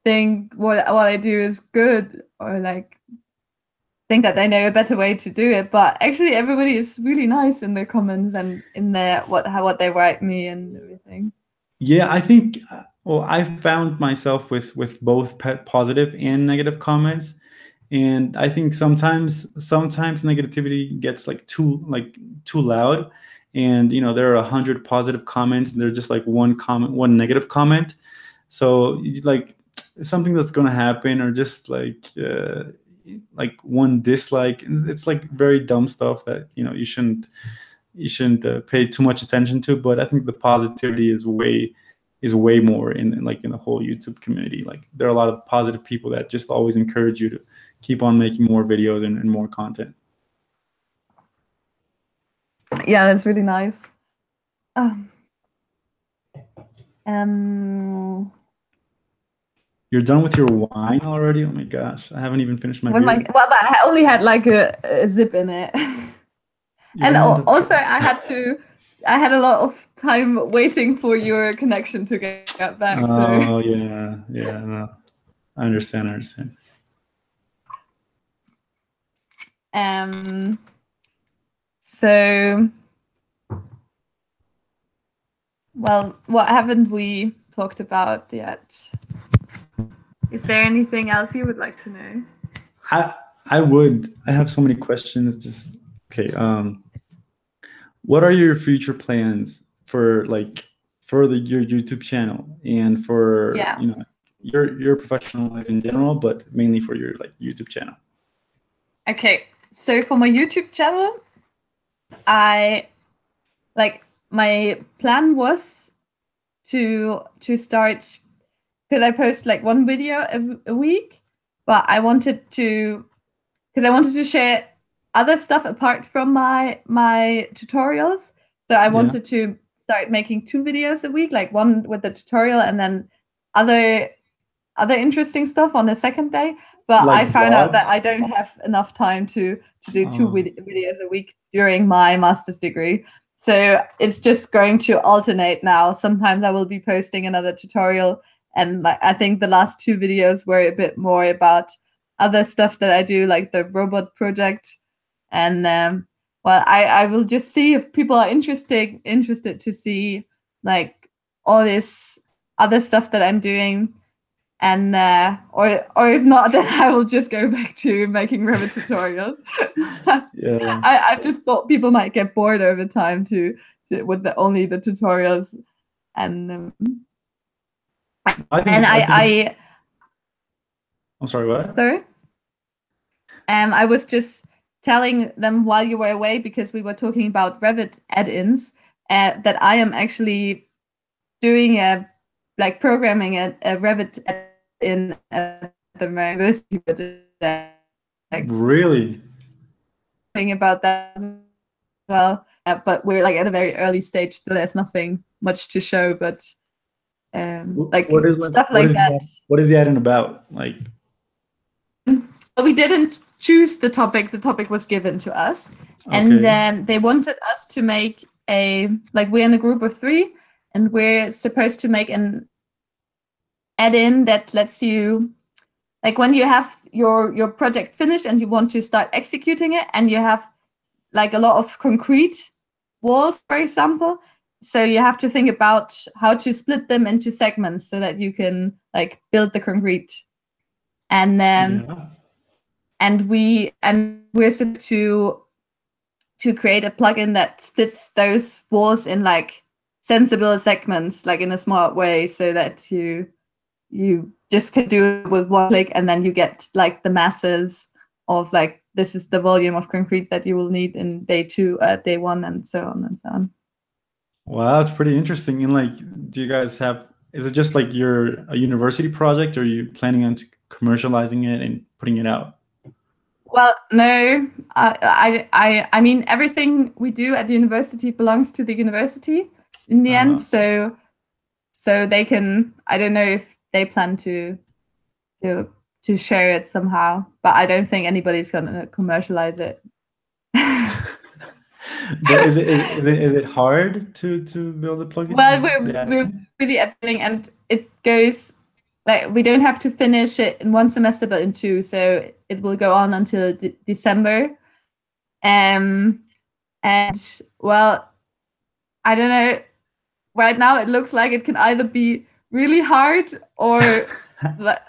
think what I do is good, or like think that they know a better way to do it. But actually, everybody is really nice in their comments and in their what they write me and everything. Yeah, I think well, I found myself with both positive and negative comments, and I think sometimes negativity gets like too loud, and you know there are 100 positive comments and there's just like one negative comment. So like something that's gonna happen, or just like one dislike. It's like very dumb stuff that you know you shouldn't pay too much attention to. But I think the positivity is way more like in the whole YouTube community. Like there are a lot of positive people that just always encourage you to keep on making more videos and more content. Yeah, that's really nice. Um, um, You're done with your wine already? Oh my gosh, I haven't even finished my beer. but I only had like a zip in it. You And ran out of. also I had a lot of time waiting for your connection to get back. So Oh yeah, yeah. No, I understand. I understand. um so well, what haven't we talked about yet? Is there anything else you would like to know? I I would. I have so many questions. Just okay. What are your future plans for like your YouTube channel and for Yeah. you know your professional life in general, but mainly for your like YouTube channel? Okay. So for my YouTube channel, I like my plan was to start, because I post like one video a week, but I wanted to, because I wanted to share other stuff apart from my tutorials. So I Yeah, wanted to start making 2 videos a week, like one with the tutorial and then other interesting stuff on the second day. But like I found out that vlogs. I don't have enough time to do two Oh, videos a week during my master's degree. So it's just going to alternate now. Sometimes I will be posting another tutorial, and like I think the last 2 videos were a bit more about other stuff that I do, like the robot project. And well, I will just see if people are interested to see like all this other stuff that I'm doing. And or if not, then I will just go back to making Revit tutorials. Yeah. I just thought people might get bored over time with only the tutorials, and I'm sorry, what? Sorry? I was just telling them while you were away, because we were talking about Revit add-ins, that I am actually doing programming a Revit add-in at the university. Really? Thing about that as well, but we're like at a very early stage, so there's nothing much to show. But stuff like that. What is the add-in about? Like, we didn't choose the topic. The topic was given to us, and they wanted us to make we're in a group of 3, and we're supposed to make an add-in that lets you, like, when you have your project finished and you want to start executing it, and you have like a lot of concrete walls, for example. So you have to think about how to split them into segments so that you can like build the concrete. And and we're supposed to create a plugin that splits those walls in like sensible segments, like in a smart way, so that you just can do it with one click, and then you get like the masses of like, this is the volume of concrete that you will need in day 2, day 1, and so on and so on. Wow, that's pretty interesting. And like, do you guys is it just like a university project, or are you planning on commercializing it and putting it out? Well, no, I mean, everything we do at the university belongs to the university in the end. So they can, I don't know if they plan to share it somehow, but I don't think anybody's gonna commercialize it. But is it hard to build a plugin? Well, we're really editing, and it goes like, we don't have to finish it in 1 semester, but in 2. So it will go on until December. And well, I don't know. Right now, it looks like it can either be really hard or hard,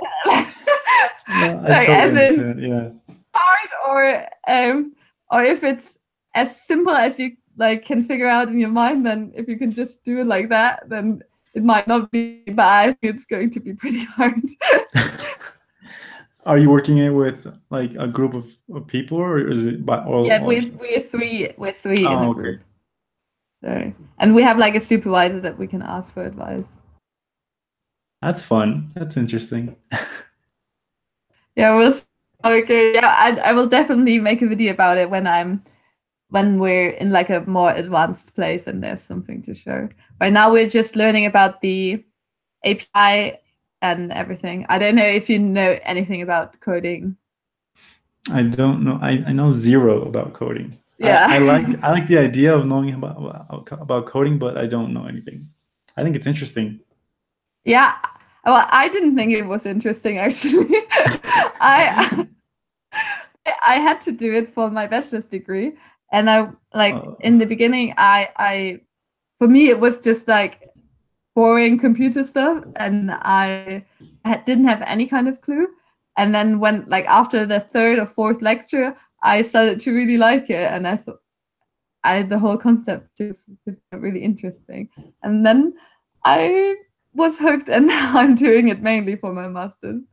or if it's as simple as you like can figure out in your mind, then if you can just do it like that, then it might not be bad. It's going to be pretty hard. Are you working it with like a group of people, or is it by all? Yeah, we're 3 in a group. So, and we have like a supervisor that we can ask for advice. That's fun. That's interesting. Yeah, okay. Yeah, I will definitely make a video about it when we're in like a more advanced place and there's something to show. Right now we're just learning about the API and everything. I don't know if you know anything about coding. I don't know. I know zero about coding. Yeah. I like the idea of knowing about coding, but I don't know anything. I think it's interesting. Yeah. Well, I didn't think it was interesting, actually. I had to do it for my bachelor's degree, and in the beginning, for me it was just like boring computer stuff, and I didn't have any kind of clue. And then when like after the 3rd or 4th lecture, I started to really like it, and I thought the whole concept is really interesting. And then I was hooked, and now I'm doing it mainly for my master's.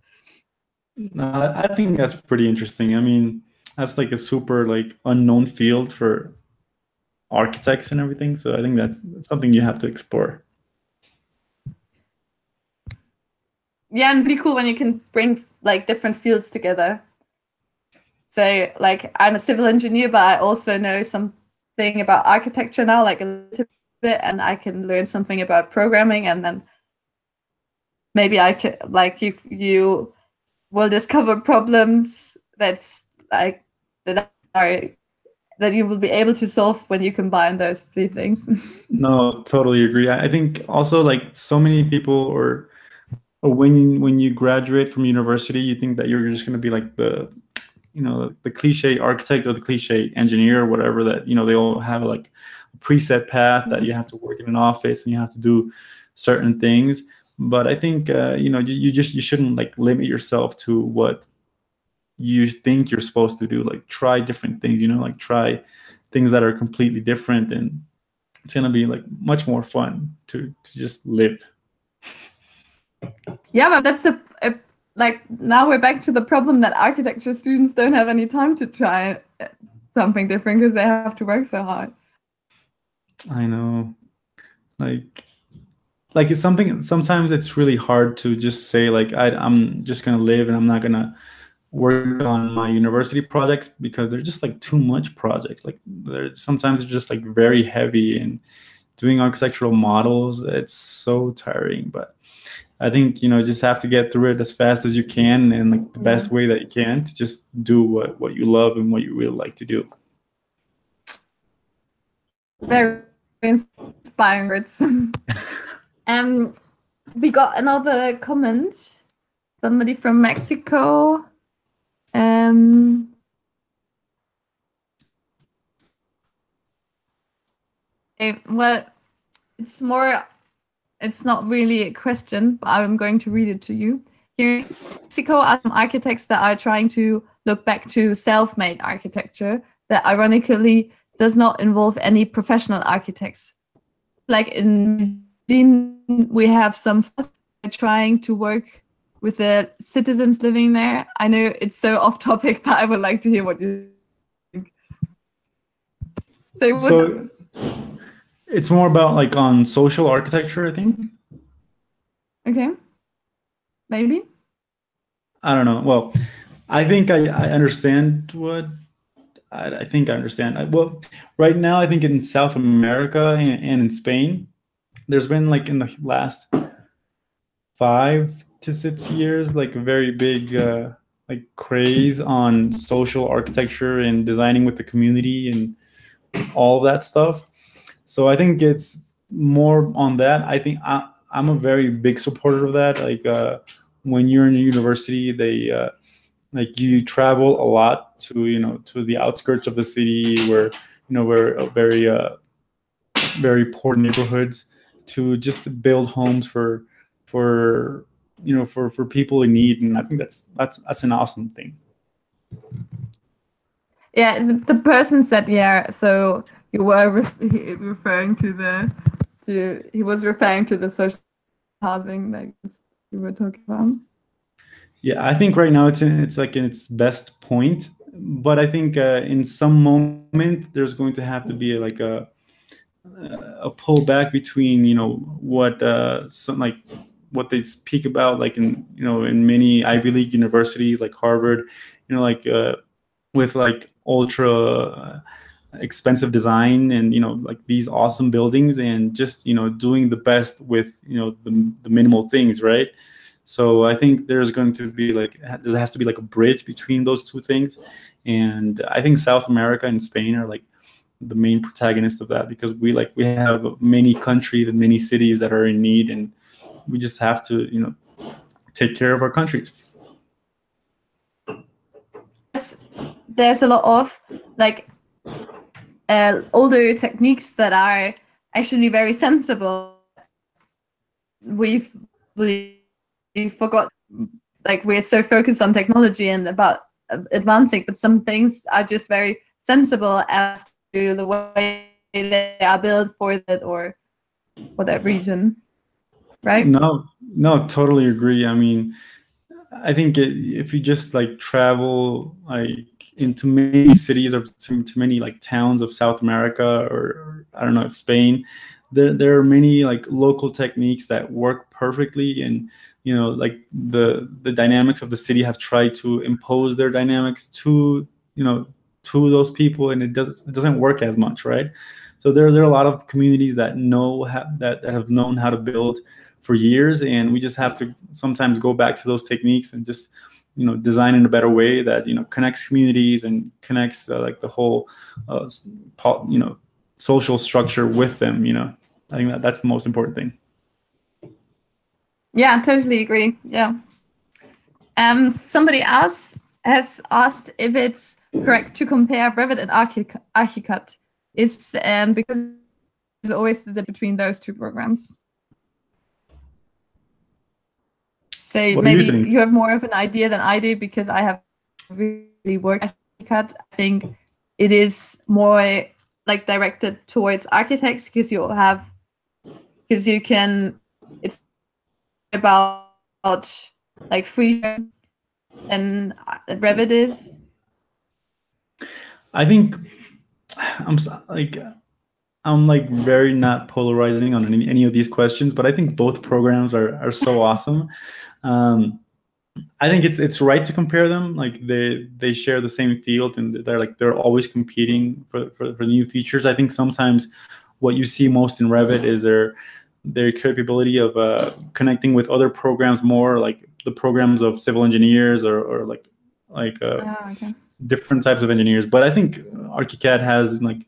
I think that's pretty interesting. I mean, that's like a super like unknown field for architects and everything. So I think that's something you have to explore. Yeah, and it's really cool when you can bring like different fields together. So like, I'm a civil engineer, but I also know something about architecture now, like a little bit, and I can learn something about programming, and then maybe I could like you will discover problems that you will be able to solve when you combine those 3 things. No, totally agree. I think also like so many people, or when you graduate from university, you think that you're just going to be like the cliche architect or the cliche engineer or whatever, that they all have like a preset path that you have to work in an office and you have to do certain things. But I think you shouldn't like limit yourself to what you think you're supposed to do. Like try different things, like try things that are completely different, and it's gonna be like much more fun to just live. Yeah, but that's like now we're back to the problem that architecture students don't have any time to try something different because they have to work so hard. I know, like it's something. Sometimes it's really hard to just say like I'm just gonna live and I'm not gonna work on my university projects because they're just like too much projects. Like they're sometimes just like very heavy, and doing architectural models, it's so tiring. But I think just have to get through it as fast as you can, and like the best way that you can to just do what you love and what you really like to do. Very inspiring words. We got another comment. Somebody from Mexico. Well, it's not really a question, but I'm going to read it to you. Here in Mexico are some architects that are trying to look back to self-made architecture that ironically does not involve any professional architects. Like in Medellin, we have some trying to work with the citizens living there. I know it's so off topic, but I would like to hear what you think. So it's more about like on social architecture, I think. Okay. Maybe. I don't know. Well, I think I understand what I think I understand. Well, right now, I think in South America and in Spain, there's been like in the last 5 to 6 years, like a very big like craze on social architecture and designing with the community and all of that stuff. So I think it's more on that. I think I'm a very big supporter of that. Like when you're in a university, they like you travel a lot to the outskirts of the city where very poor neighborhoods to just build homes for for people in need, and I think that's an awesome thing. Yeah, the person said so you were referring to he was referring to the social housing that you were talking about. Yeah, I think right now it's like in its best point, but I think in some moment there's going to have to be like a pullback between what some like what they speak about, like in many Ivy League universities like Harvard, like with like ultra expensive design and like these awesome buildings, and just doing the best with the minimal things, right? So I think there has to be like a bridge between those two things, and I think South America and Spain are like the main protagonist of that, because we have many countries and many cities that are in need, and we just have to take care of our countries. There's a lot of like older techniques that are actually very sensible. We've forgot, like we're so focused on technology and about advancing, but some things are just very sensible as to the way they are built for that or for that region, right? No, totally agree. I mean, I think if you just like travel like into many cities or to many like towns of South America, or I don't know, if Spain, there are many like local techniques that work perfectly, and like the dynamics of the city have tried to impose their dynamics to to those people, and it doesn't work as much, right? So there are a lot of communities that that have known how to build for years, and we just have to sometimes go back to those techniques and just design in a better way that connects communities and connects like the whole social structure with them. I think that's the most important thing. Yeah, totally agree. Yeah. Somebody else has asked if it's correct to compare Revit and Archicad. Is because there's always the difference between those two programs. So What do maybe you think? you have more of an idea than I do, because I have really worked at ArchiCAD. I think it is more like directed towards architects, because you can, it's about like free and Revit is. I think I'm like very not polarizing on any of these questions, but I think both programs are so awesome. I think it's right to compare them. Like they share the same field, and they're always competing for new features. I think sometimes what you see most in Revit is their capability of connecting with other programs more, like the programs of civil engineers or Okay. different types of engineers. But I think ArchiCAD has, like,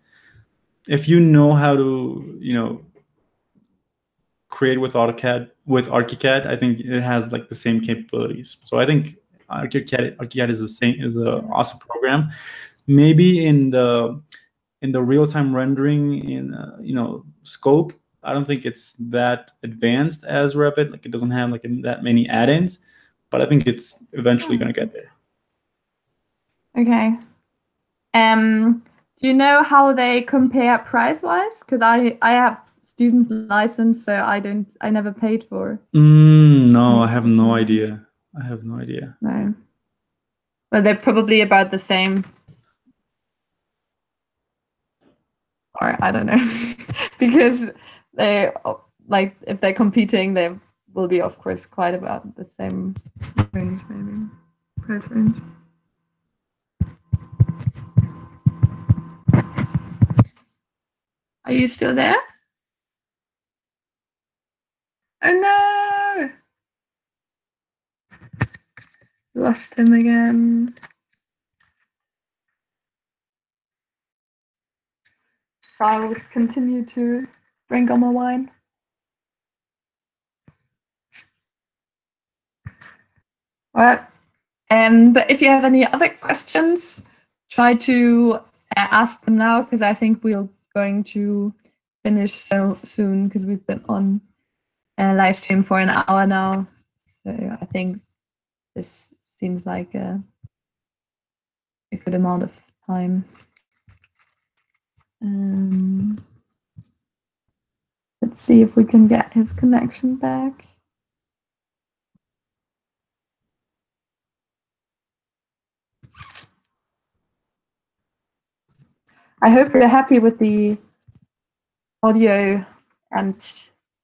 if you know how to create with ArchiCAD, I think it has like the same capabilities. So I think ArchiCAD is the same, is an awesome program. Maybe in the real-time rendering in scope, I don't think it's that advanced as Revit. Like, it doesn't have like that many add-ins, but I think it's eventually going to get there. Okay. Do you know how they compare price-wise? Because I have student's license, so I never paid for. No, I have no idea. No. Well, they're probably about the same. Or I don't know. Because they, like, if they're competing, they will be, of course, quite about the same range, maybe. Price range. Are you still there? Oh no! Lost him again. So I will continue to drink all my wine. Well, but if you have any other questions, try to ask them now, because I think we're going to finish so soon, because we've been on a live stream for an hour now. So I think this seems like a good amount of time. Let's see if we can get his connection back. I hope you're happy with the audio and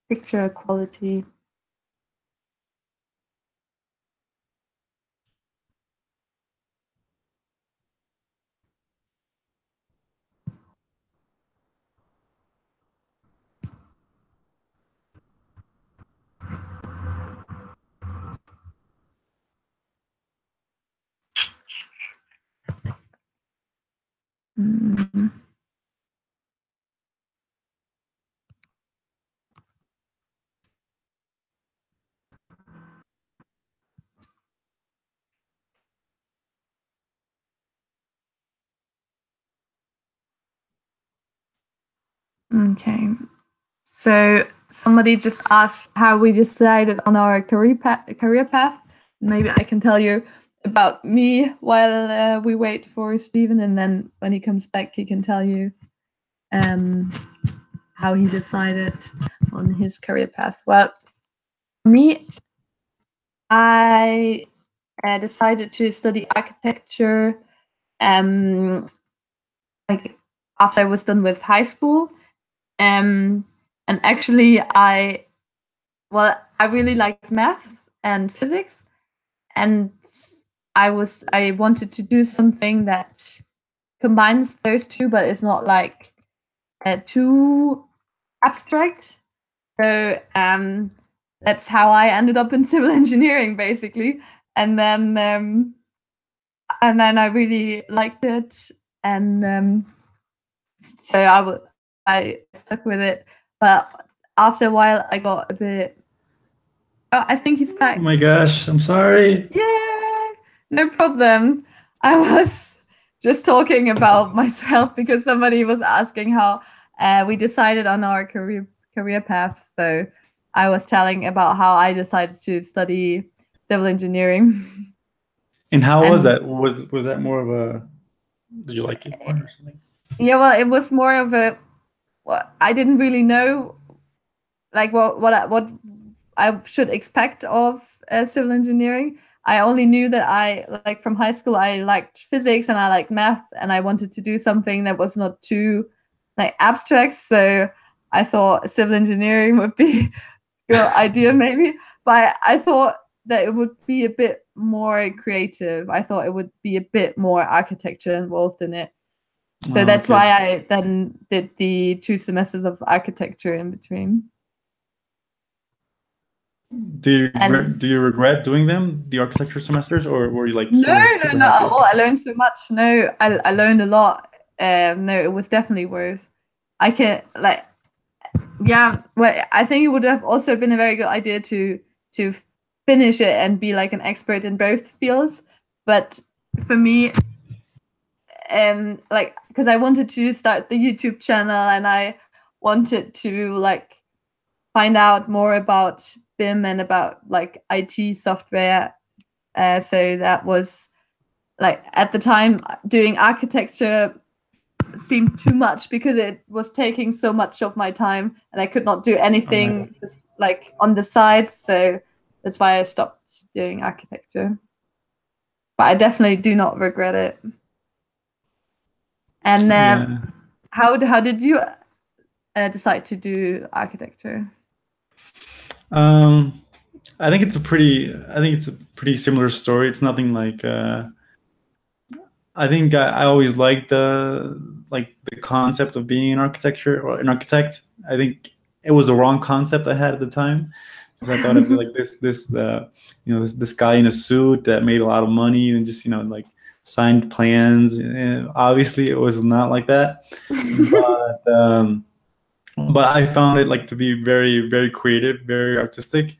picture quality. Okay. So somebody just asked how we decided on our career path. Maybe I can tell you about me while we wait for Stephen, and then when he comes back, he can tell you how he decided on his career path. Well, me, I decided to study architecture like after I was done with high school. And actually, I really liked maths and physics, and I wanted to do something that combines those two, but it's not like too abstract. So that's how I ended up in civil engineering, basically. And then I really liked it, and so I stuck with it. But after a while, I got a bit. Oh, I think he's back. Oh my gosh, I'm sorry. Yeah, no problem. I was just talking about myself because somebody was asking how we decided on our career path. So I was telling about how I decided to study civil engineering. And how was And that? Was that more of a? Did you like it more or something? yeah, well, it was more of a. Well, I didn't really know, like what I should expect of civil engineering. I only knew that I like from high school I liked physics and I liked math and I wanted to do something that was not too like abstract. So I thought civil engineering would be a good idea maybe. But I thought that it would be a bit more creative. I thought it would be a bit more architecture involved in it. So Oh, that's okay. why I then did the 2 semesters of architecture in between. And Do you regret doing them, the architecture semesters, or were you like no, super no, super not at happy? all. I learned so much. No, I learned a lot. No, it was definitely worth. I can like, yeah. Well, I think it would have also been a very good idea to finish it and be like an expert in both fields. But for me, like, because I wanted to start the YouTube channel and I wanted to like find out more about BIM and about like IT software. So that was like at the time doing architecture seemed too much because it was taking so much of my time and I could not do anything just, like on the side. So that's why I stopped doing architecture. But I definitely do not regret it. And Yeah. how did you decide to do architecture? Um, I think it's a pretty similar story. It's nothing like I think I always liked the concept of being an architecture or an architect. I think it was the wrong concept I had at the time because I thought it'd be like this guy in a suit that made a lot of money and just like signed plans. And obviously, it was not like that. But I found it like to be very very creative, very artistic.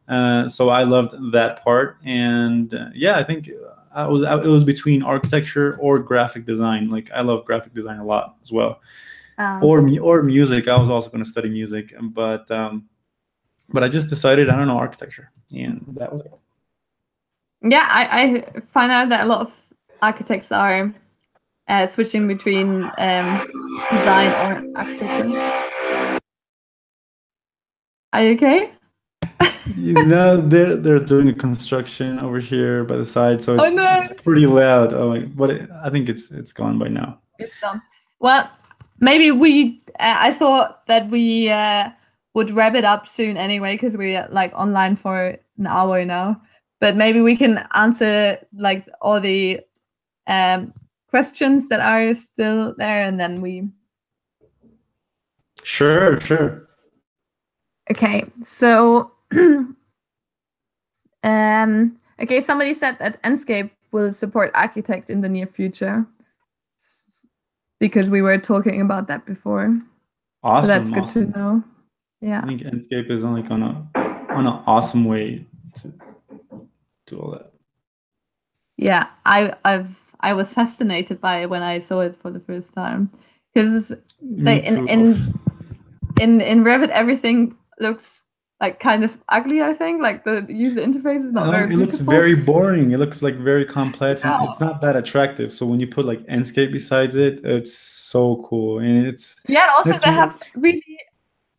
So I loved that part, and yeah, I think it was between architecture or graphic design. Like I love graphic design a lot as well, or music. I was also going to study music, but I just decided I don't know architecture, and that was it. Yeah, I find out that a lot of architects are switching between design or architecture. Are you okay? They're doing a construction over here by the side, so Oh no, it's pretty loud. But I think it's gone by now. it's done. Well, maybe we. I thought that we would wrap it up soon anyway because we're like online for an hour now. But maybe we can answer like all the questions that are still there, and then we. Sure, sure. Okay, so okay, somebody said that Enscape will support Architect in the near future because we were talking about that before. So that's Awesome, good to awesome. know. Yeah. I think Enscape is only on an awesome way to do all that. Yeah, I was fascinated by it when I saw it for the first time because Me like too. in Revit everything looks like kind of ugly. I think like the user interface is not very It looks beautiful. very boring. It looks like very complex, and Yeah. it's not that attractive. So when you put like Enscape besides it, it's so cool, and Yeah, and also it's they have really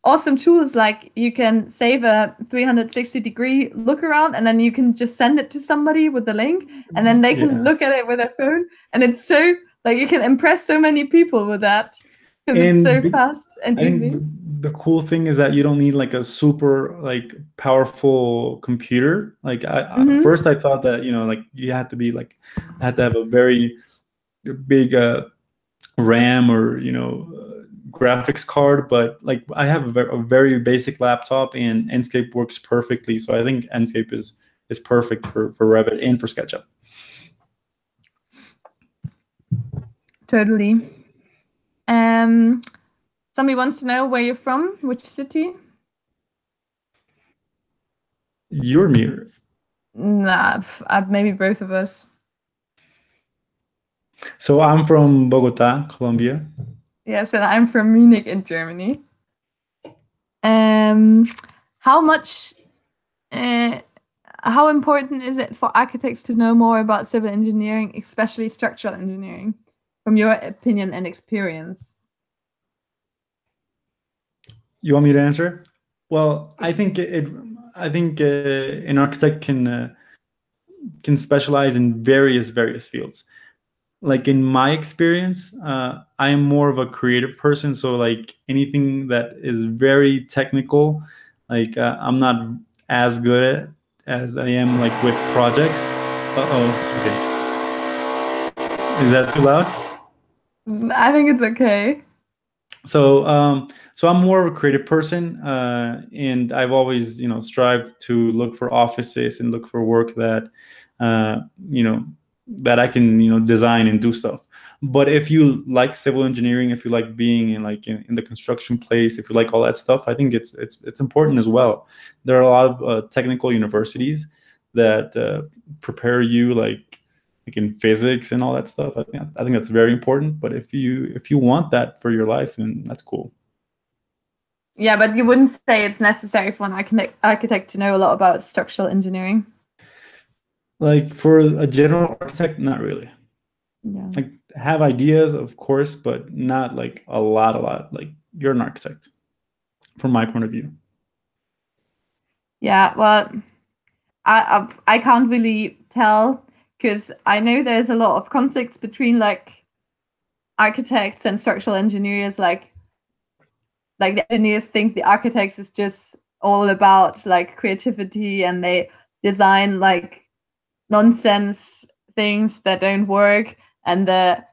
awesome tools like you can save a 360-degree look around and then you can just send it to somebody with the link and then they can yeah. look at it with their phone and it's so like you can impress so many people with that because it's so And fast and I think easy. the cool thing is that you don't need like a super like powerful computer. Like at Mm-hmm. first I thought that like you had to be like had to have a very big RAM or graphics card, but like I have a very basic laptop and Enscape works perfectly. So I think Enscape is perfect for Revit and for SketchUp. Totally. Somebody wants to know where you're from, which city? Your mirror. Nah, maybe both of us. So I'm from Bogota, Colombia. Yes, and I'm from Munich in Germany. Um, how much uh, how important is it for architects to know more about civil engineering, especially structural engineering, from your opinion and experience? You want me to answer? Well, I think an architect can specialize in various fields. Like in my experience, I am more of a creative person, so like anything that is very technical, like I'm not as good at as I am like with projects. Uh-oh. Okay. Is that too loud? I think it's okay. So I'm more of a creative person, and I've always, strived to look for offices and look for work that, uh, you know, that I can, design and do stuff. But if you like civil engineering, if you like being in the construction place, if you like all that stuff, I think it's important as well. There are a lot of technical universities that prepare you like in physics and all that stuff. I think that's very important. But if you want that for your life, then that's cool. Yeah, but you wouldn't say it's necessary for an architect to know a lot about structural engineering. Like for a general architect, not really. Yeah. Like have ideas, of course, but not like a lot. Like you're an architect, from my point of view. Yeah, well, I can't really tell because I know there's a lot of conflicts between like architects and structural engineers. Like the engineers think the architects is just all about like creativity and they design like nonsense things that don't work, and the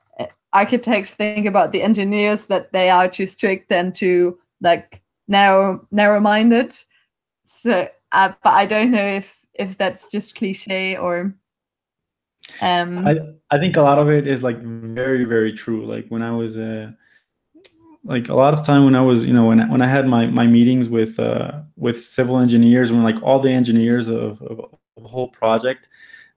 architects think about the engineers that they are too strict and too like narrow-minded. So but I don't know if that's just cliche or I think a lot of it is like very true. Like when I was like a lot of time when I was, when I had my meetings with civil engineers, when like all the engineers of the whole project,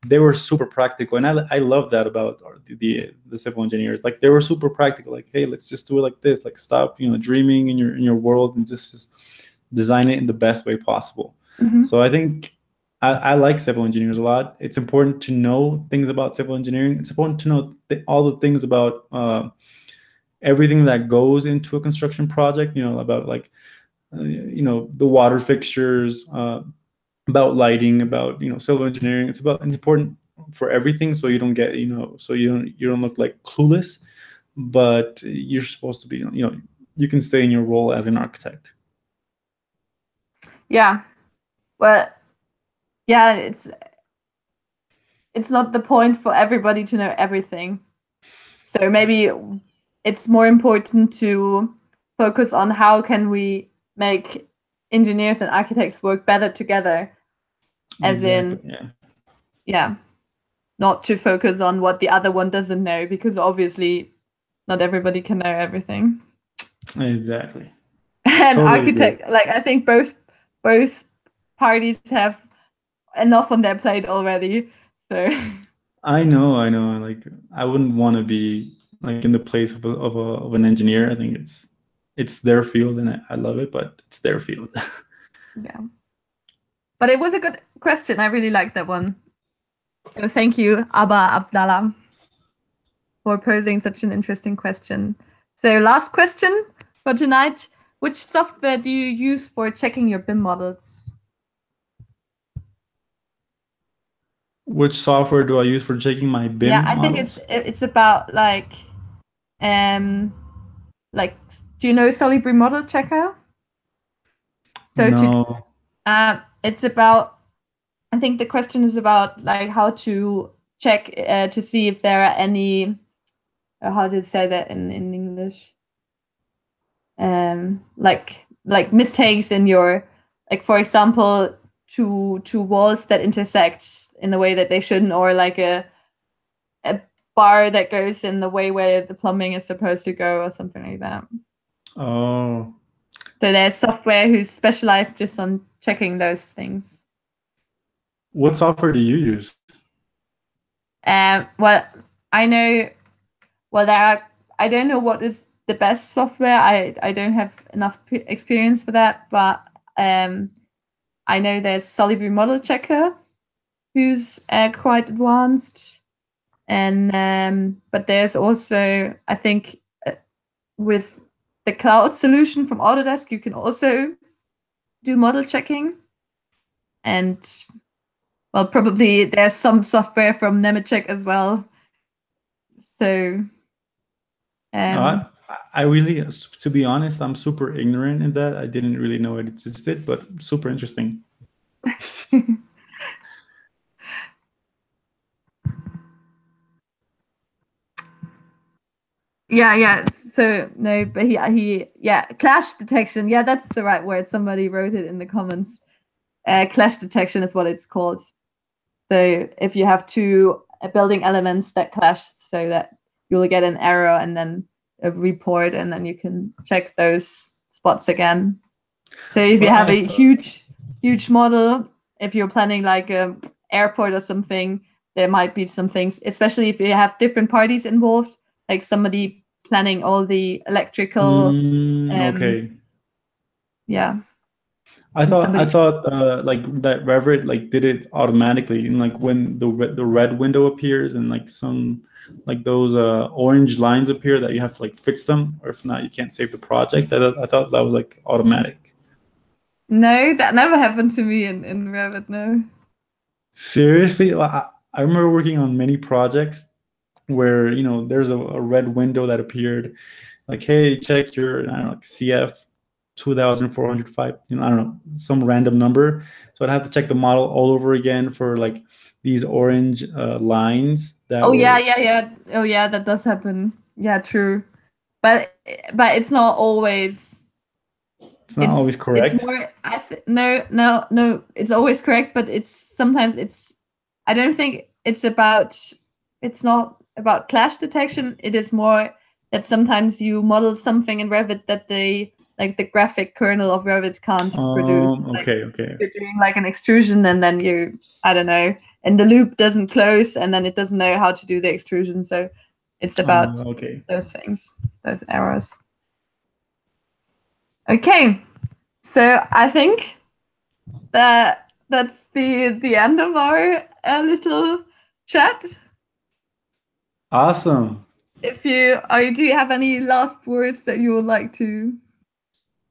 they were super practical, and I love that about the civil engineers. Like they were super practical. Like, hey, let's just do it like this. Like stop, dreaming in your world and just design it in the best way possible. mm-hmm. So I think I like civil engineers a lot. It's important to know things about civil engineering. It's important to know all the things about everything that goes into a construction project. About like the water fixtures. About lighting, about civil engineering. It's important for everything, so you don't get so you don't look like clueless, but you're supposed to be you can stay in your role as an architect. Yeah, well, yeah, it's not the point for everybody to know everything, so maybe it's more important to focus on how can we make engineers and architects work better together, as Exactly. yeah, not to focus on what the other one doesn't know, because obviously not everybody can know everything. Exactly. And Totally architect, agree. like I think both parties have enough on their plate already. So I know. Like I wouldn't want to be like in the place of an engineer. I think it's their field, and I love it, but it's their field. yeah. But it was a good question. I really liked that one. So thank you, Abba Abdallah, for posing such an interesting question. So last question for tonight. Which software do you use for checking your BIM models? Which software do I use for checking my BIM Yeah, I think models? it's about like do you know Solibri Model Checker? So No. it's about, I think the question is about like how to check to see if there are any, how to say that in English, like mistakes in your, like for example, two walls that intersect in the way that they shouldn't, or like a bar that goes in the way where the plumbing is supposed to go, or something like that. Oh. So there's software who's specialized just on checking those things. What software do you use? Well, I know. Well, I don't know what is the best software. I don't have enough experience for that, but I know there's Solibri Model Checker, who's quite advanced. And but there's also, I think, with the cloud solution from Autodesk, you can also do model checking. And well, probably there's some software from Nemetschek as well. So I really, to be honest, I'm super ignorant in that. I didn't really know it existed, but super interesting. Yeah. So no, but he clash detection. Yeah, that's the right word. Somebody wrote it in the comments. Clash detection is what it's called. So if you have two building elements that clash, so that you'll get an error and then a report, and then you can check those spots again. So if you have a huge model, if you're planning like a airport or something, there might be some things, especially if you have different parties involved, like somebody planning all the electrical. Okay. Yeah. I thought like that Revit like did it automatically, and like when the red window appears and like some like those orange lines appear, that you have to like fix them, or if not you can't save the project. I thought that was like automatic. No, that never happened to me in Revit. No. Seriously, I remember working on many projects where there's a red window that appeared, like, hey, check your, I don't know, like CF 2405, I don't know, some random number. So I'd have to check the model all over again for like these orange lines that Oh were. yeah. Oh yeah, that does happen. Yeah, true. But it's not always. It's not always correct. It's more. No. It's always correct, but it's sometimes it's. I don't think it's about. It's not about clash detection. It is more that sometimes you model something in Revit that the graphic kernel of Revit can't produce. Okay. You're doing like an extrusion, and then I don't know, and the loop doesn't close, and then it doesn't know how to do the extrusion. So it's about those things, those errors. Okay, so I think that's the end of our little chat. Awesome. Do you have any last words that you would like to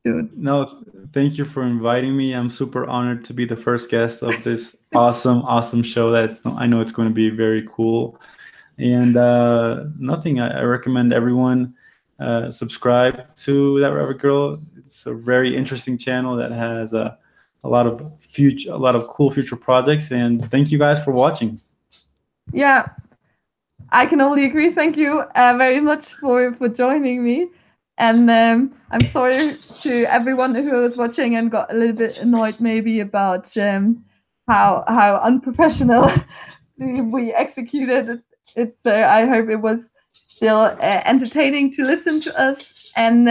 do? No, thank you for inviting me. I'm super honored to be the first guest of this awesome show that I know it's going to be very cool. And nothing, I recommend everyone subscribe to That Revit Girl. It's a very interesting channel that has a lot of cool future projects. And thank you guys for watching. Yeah, I can only agree. Thank you very much for joining me. And I'm sorry to everyone who was watching and got a little bit annoyed maybe about how unprofessional we executed it. So I hope it was still entertaining to listen to us. And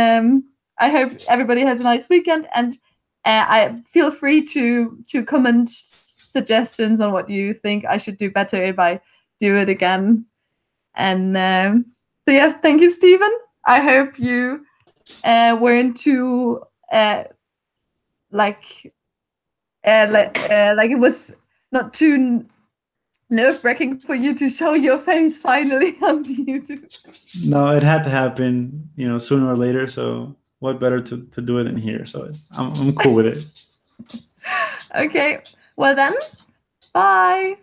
I hope everybody has a nice weekend. And I feel free to comment suggestions on what you think I should do better if I do it again. And so yeah, thank you, Stephen. I hope you weren't too like it was not too nerve-wracking for you to show your face finally on YouTube. No, it had to happen, sooner or later. So what better to do it in here? So I'm cool with it. Okay, well then, bye.